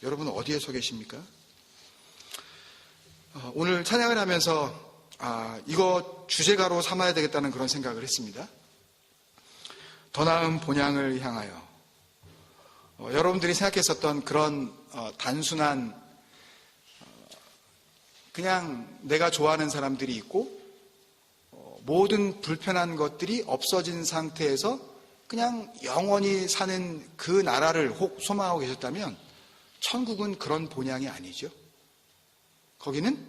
여러분 어디에 서 계십니까? 오늘 찬양을 하면서 이거 주제가로 삼아야 되겠다는 그런 생각을 했습니다. 더 나은 본향을 향하여. 여러분들이 생각했었던 그런 단순한 그냥 내가 좋아하는 사람들이 있고 모든 불편한 것들이 없어진 상태에서 그냥 영원히 사는 그 나라를 혹 소망하고 계셨다면 천국은 그런 본향이 아니죠. 거기는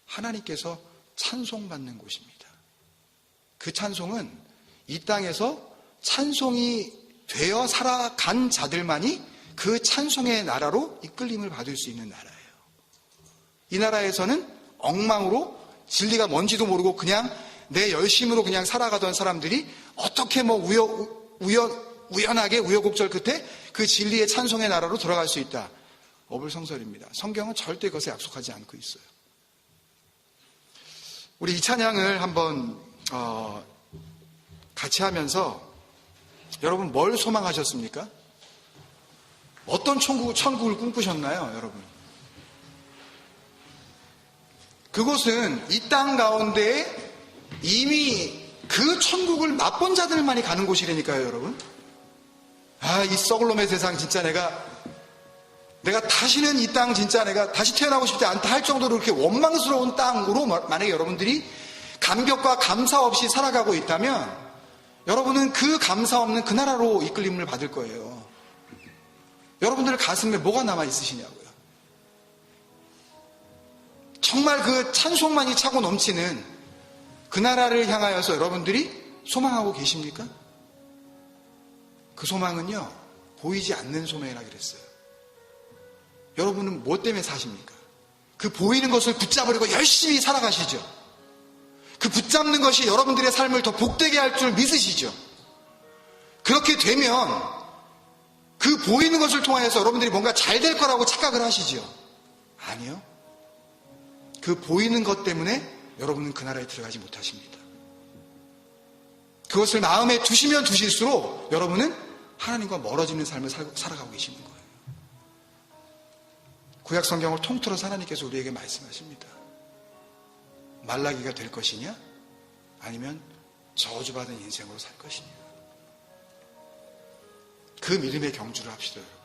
하나님께서 찬송받는 곳입니다. 그 찬송은 이 땅에서 찬송이 되어 살아간 자들만이 그 찬송의 나라로 이끌림을 받을 수 있는 나라예요. 이 나라에서는 엉망으로 진리가 뭔지도 모르고 그냥 내 열심으로 그냥 살아가던 사람들이 어떻게 우연하게 우여곡절 끝에 그 진리의 찬송의 나라로 들어갈 수 있다. 어불성설입니다. 성경은 절대 그것에 약속하지 않고 있어요. 우리 이 찬양을 한번 같이 하면서 여러분 뭘 소망하셨습니까? 어떤 천국을 꿈꾸셨나요, 여러분? 그곳은 이 땅 가운데 이미 그 천국을 맛본 자들만이 가는 곳이라니까요, 여러분. 이 썩을 놈의 세상 진짜 내가 내가 다시는 이 땅 진짜 내가 다시 태어나고 싶지 않다 할 정도로 그렇게 원망스러운 땅으로 만약에 여러분들이 감격과 감사 없이 살아가고 있다면 여러분은 그 감사 없는 그 나라로 이끌림을 받을 거예요. 여러분들 가슴에 뭐가 남아 있으시냐고요. 정말 그 찬송만이 차고 넘치는 그 나라를 향하여서 여러분들이 소망하고 계십니까? 그 소망은요, 보이지 않는 소망이라 그랬어요. 여러분은 뭐 때문에 사십니까? 그 보이는 것을 붙잡으려고 열심히 살아가시죠. 그 붙잡는 것이 여러분들의 삶을 더 복되게 할 줄 믿으시죠. 그렇게 되면 그 보이는 것을 통하여서 여러분들이 뭔가 잘 될 거라고 착각을 하시죠. 아니요. 그 보이는 것 때문에 여러분은 그 나라에 들어가지 못하십니다. 그것을 마음에 두시면 두실수록 여러분은 하나님과 멀어지는 삶을 살아가고 계시는 거예요. 구약 성경을 통틀어서 하나님께서 우리에게 말씀하십니다. 말라기가 될 것이냐? 아니면 저주받은 인생으로 살 것이냐? 그 믿음의 경주를 합시다, 여러분.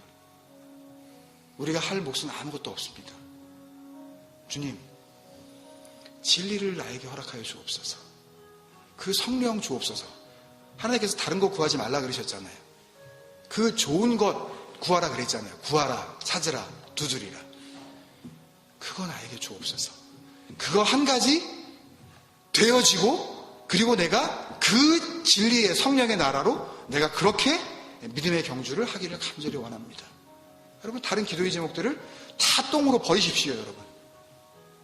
우리가 할 몫은 아무것도 없습니다. 주님, 진리를 나에게 허락하여 주옵소서. 그 성령 주옵소서. 하나님께서 다른 거 구하지 말라 그러셨잖아요. 그 좋은 것 구하라 그랬잖아요. 구하라, 찾으라, 두드리라. 그거 나에게 주옵소서. 그거 한 가지 되어지고, 그리고 내가 그 진리의 성령의 나라로 내가 그렇게 믿음의 경주를 하기를 간절히 원합니다. 여러분, 다른 기도의 제목들을 다 똥으로 버리십시오, 여러분.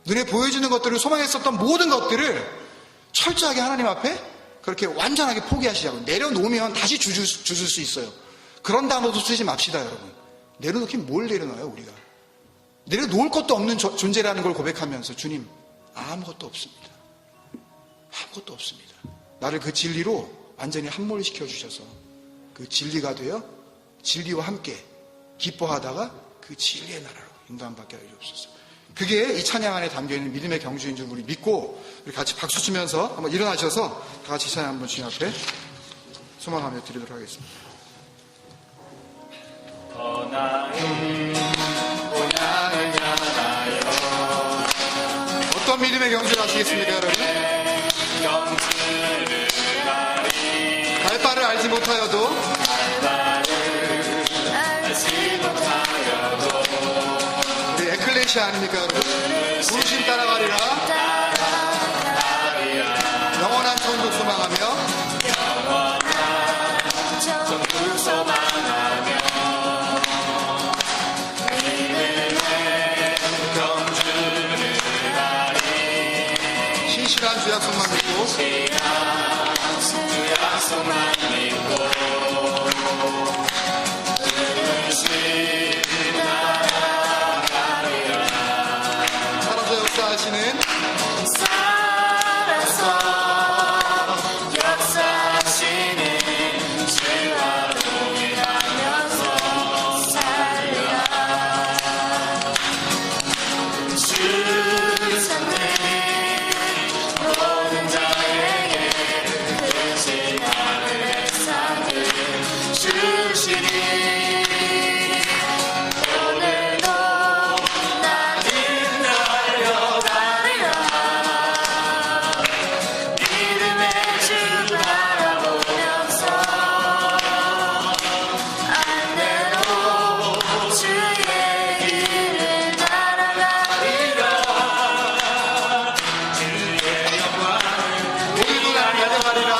눈에 보여지는 것들을 소망했었던 모든 것들을 철저하게 하나님 앞에 그렇게 완전하게 포기하시자고. 내려놓으면 다시 주술 수 있어요. 그런 단어도 쓰지 맙시다, 여러분. 내려놓긴 뭘 내려놔요, 우리가. 내려놓을 것도 없는 존재라는 걸 고백하면서 주님, 아무것도 없습니다. 아무것도 없습니다. 나를 그 진리로 완전히 함몰시켜 주셔서 그 진리가 되어 진리와 함께 기뻐하다가 그 진리의 나라로 인도함받게 하여 주옵소서. 그게 이 찬양 안에 담겨있는 믿음의 경주인 줄 우리 믿고 우리 같이 박수 치면서 한번 일어나셔서 다 같이 찬양 한번 주님 앞에 소망하며 드리도록 하겠습니다. 어떤 믿음의 경주를 하시겠습니까, 여러분? 갈 바를 알지 못하여도 우리 에클레시아 아닙니까, 여러분? 부르심 따라가리라. 영원한 천국 소망하며 신실한 주 약속만 믿고 살아서 역사하시는 주와 동행하면서 살리라. 주 찾는 모든 자에게 크신 하늘의 상을 주시니 오늘도 나는 달려가리라. 믿음의 주 바라보면서 안내로 주의 길을 따라가리라. 주의 영광을 오늘도 날 가져가리라.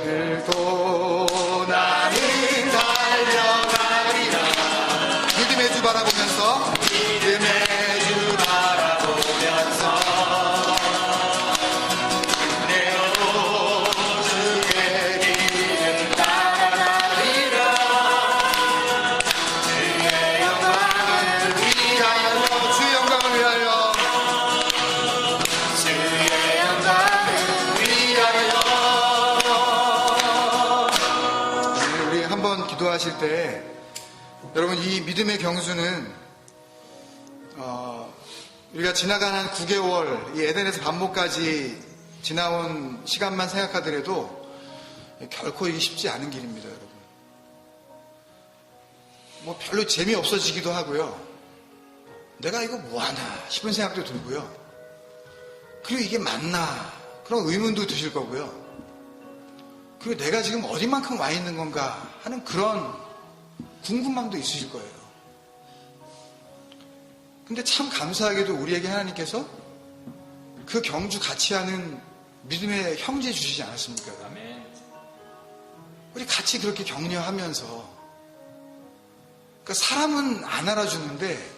오늘도 나는 달려가리라. 믿음의 주 바라보면서 믿음의 주 바라보면서 내로 주의 길을 따라가리라. 주의 영광을 위하여 주의 영광을 위하여 주의 영광을 위하여. 우리 한번 기도하실 때 여러분 이 믿음의 경주는 우리가 지나간 한 9개월 이 에덴에서 반모까지 지나온 시간만 생각하더라도 결코 이게 쉽지 않은 길입니다, 여러분. 뭐 별로 재미없어지기도 하고요. 내가 이거 뭐하나 싶은 생각도 들고요. 그리고 이게 맞나 그런 의문도 드실 거고요. 그리고 내가 지금 어디만큼 와 있는 건가 하는 그런 궁금함도 있으실 거예요. 근데 참 감사하게도 우리에게 하나님께서 그 경주 같이 하는 믿음의 형제 주시지 않았습니까? 우리 같이 그렇게 격려하면서, 그러니까 사람은 안 알아주는데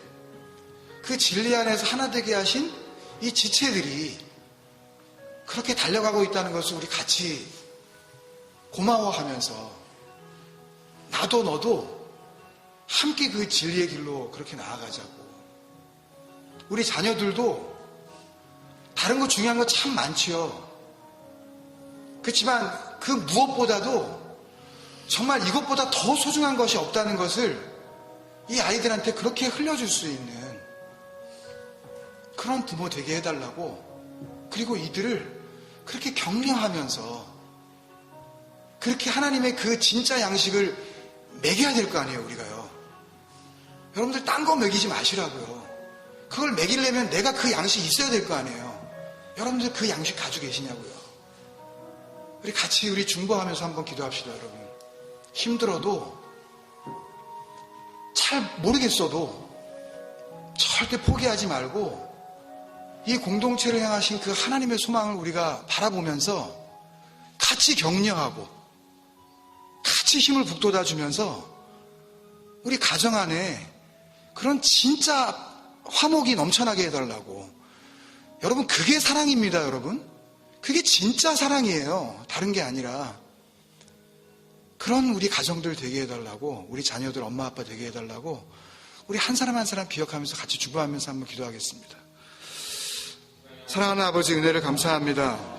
그 진리 안에서 하나 되게 하신 이 지체들이 그렇게 달려가고 있다는 것을 우리 같이 고마워하면서 나도 너도 함께 그 진리의 길로 그렇게 나아가자고. 우리 자녀들도 다른 거 중요한 거 참 많지요. 그렇지만 그 무엇보다도 정말 이것보다 더 소중한 것이 없다는 것을 이 아이들한테 그렇게 흘려줄 수 있는 그런 부모 되게 해달라고. 그리고 이들을 그렇게 격려하면서 그렇게 하나님의 그 진짜 양식을 먹여야 될 거 아니에요, 우리가요. 여러분들 딴 거 먹이지 마시라고요. 그걸 먹이려면 내가 그 양식이 있어야 될 거 아니에요. 여러분들 그 양식 가지고 계시냐고요. 우리 같이 우리 중보하면서 한번 기도합시다, 여러분. 힘들어도, 잘 모르겠어도 절대 포기하지 말고 이 공동체를 향하신 그 하나님의 소망을 우리가 바라보면서 같이 격려하고 같이 힘을 북돋아주면서 우리 가정 안에 그런 진짜 화목이 넘쳐나게 해달라고. 여러분, 그게 사랑입니다, 여러분. 그게 진짜 사랑이에요. 다른 게 아니라. 그런 우리 가정들 되게 해달라고, 우리 자녀들 엄마 아빠 되게 해달라고 우리 한 사람 한 사람 기억하면서 같이 주부하면서 한번 기도하겠습니다. 사랑하는 아버지, 은혜를 감사합니다.